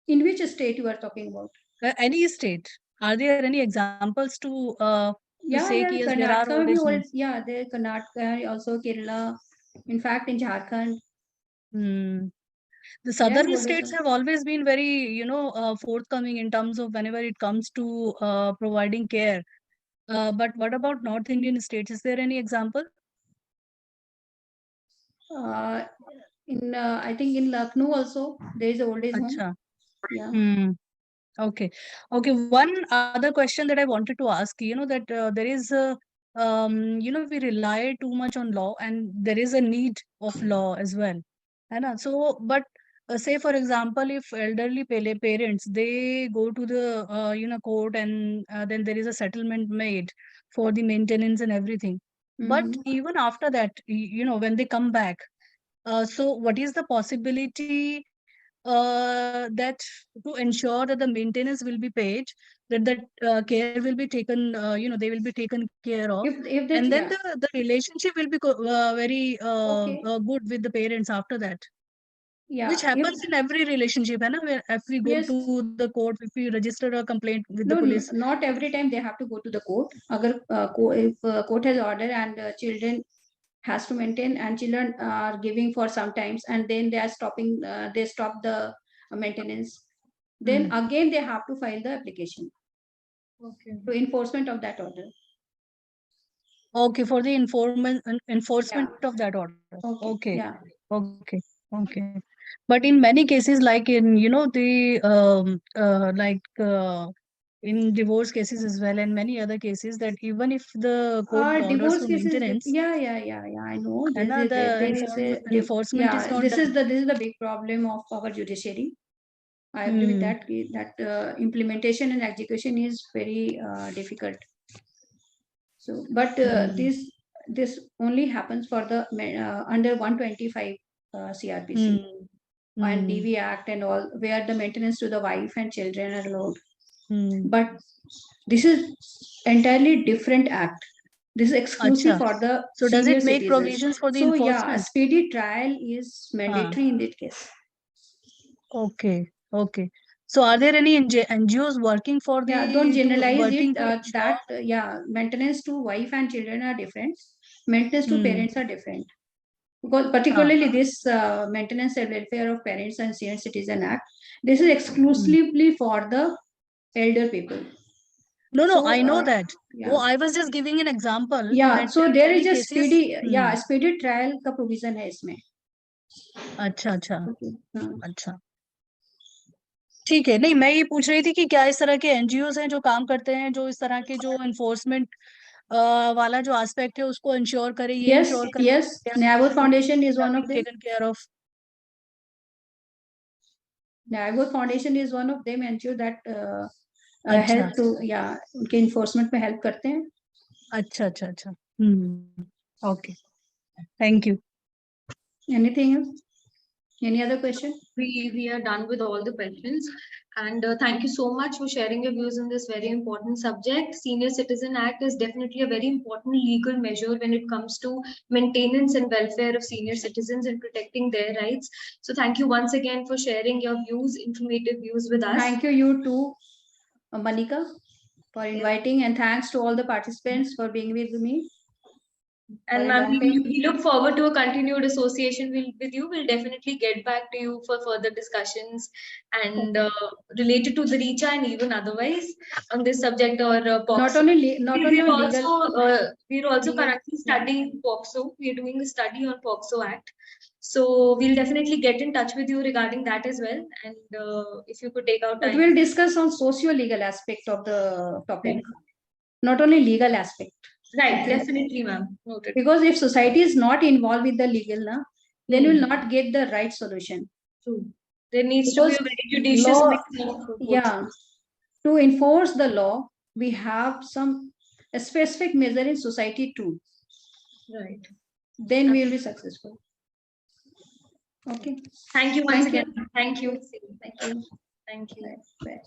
In which state you are talking about? Any state? Are there any examples to Yeah, say yeah, कि yes, there are Karnataka old mein age bhi old. homes? Yeah, there Karnataka, also Kerala. In fact, in Jharkhand, Hmm. The there are southern old age states homes. have always been very, forthcoming in terms of whenever it comes to providing care. But what about North Indian states? Is there any example? Uh, I think in Lucknow also there is a old age home. Acha. Yeah. Hmm. Okay. Okay. One other question that I wanted to ask, that there is we rely too much on law and there is a need of law as well. है So, but say for example, if elderly parents, they go to the, court and then there is a settlement made for the maintenance and everything. But even after that, when they come back, so what is the possibility that to ensure that the maintenance will be paid, that the care will be taken, they will be taken care of. If that, And then yeah, the relationship will be very okay, good with the parents after that, which yeah, if happens in every relationship, hai na? Where if we go yes, to the court, if we register a complaint with the no, police. not every time they have to go to the court. Agar if court has order and children has to maintain, and children are giving for sometimes, and then they are stopping, they stop the maintenance. Then again they have to file the application Okay. to enforcement of that order. Okay, for the enforcement Yeah. of that order. Okay. Okay. Yeah. Okay. Okay. But in many cases, like in, the in divorce cases as well, and many other cases, that even if the court orders Divorce for cases. maintenance, Yeah. I know. and the There is a enforcement is yeah. not done. This is the big problem of our judiciary. I agree with Hmm. that. That implementation and execution is very difficult. So, but Hmm. this only happens for the under 125 CRPC Hmm. and Hmm. DV Act and all, where the maintenance to the wife and children are allowed. Hmm. But this is entirely different act. This is exclusive Acha. for the So does senior it make citizens. provisions for the So yeah, a enforcement? speedy trial is Huh. mandatory in that case. Okay. Okay. So are there any NGOs working for Yeah, don't generalize it. working to ensure? Yeah, maintenance to wife and children are different. Maintenance to Hmm. parents are different. Because Huh. particularly this Maintenance and Welfare of Parents and Senior Citizen Act, this is Hmm. exclusively for the elder people. No, So I know that. yeah, Oh, I was just giving an example yeah. that So in there many is a cases. speedy trial का provision है इसमें. अच्छा अच्छा Okay. अच्छा ठीक है। नहीं, मैं ये पूछ रही थी कि क्या इस तरह के एनजीओज हैं जो काम करते हैं, जो इस तरह के जो इन्फोर्समेंट वाला जो एस्पेक्ट है उसको इंश्योर करे, ये Yes, इंश्योर करे yes. Navor Foundation is one of them. Taken care of. Navor Foundation is one of them NGO that अच्छा help to उनके enforcement में help करते हैं. अच्छा अच्छा अच्छा okay, thank you. Anything else? Any other question? We are done with all the questions, and thank you so much for sharing your views on this very important subject. Senior Citizen Act is definitely a very important legal measure when it comes to maintenance and welfare of senior citizens and protecting their rights. So thank you once again for sharing your views, informative views with us. Thank you too, Manika, for inviting, and thanks to all the participants for being with me. And ma'am, we look forward to a continued association with you. We'll definitely get back to you for further discussions and related to the REACHA and even otherwise on this subject or POCSO. Not only legal. We're also currently studying POCSO. We're doing a study on POCSO Act. So we'll definitely get in touch with you regarding that as well. And if you could take out time. It will discuss on socio-legal aspect of the topic, not only legal aspect. Right, definitely, ma'am. Noted. Because if society is not involved with the legal, then we will not get the right solution. True. There needs to be a very judicious law, mix of both. yeah. To enforce the law, we have a specific measure in society too. Right. Then we will be successful. Okay. Thank you once again. Thank you. Thank you. Thank you. Bye.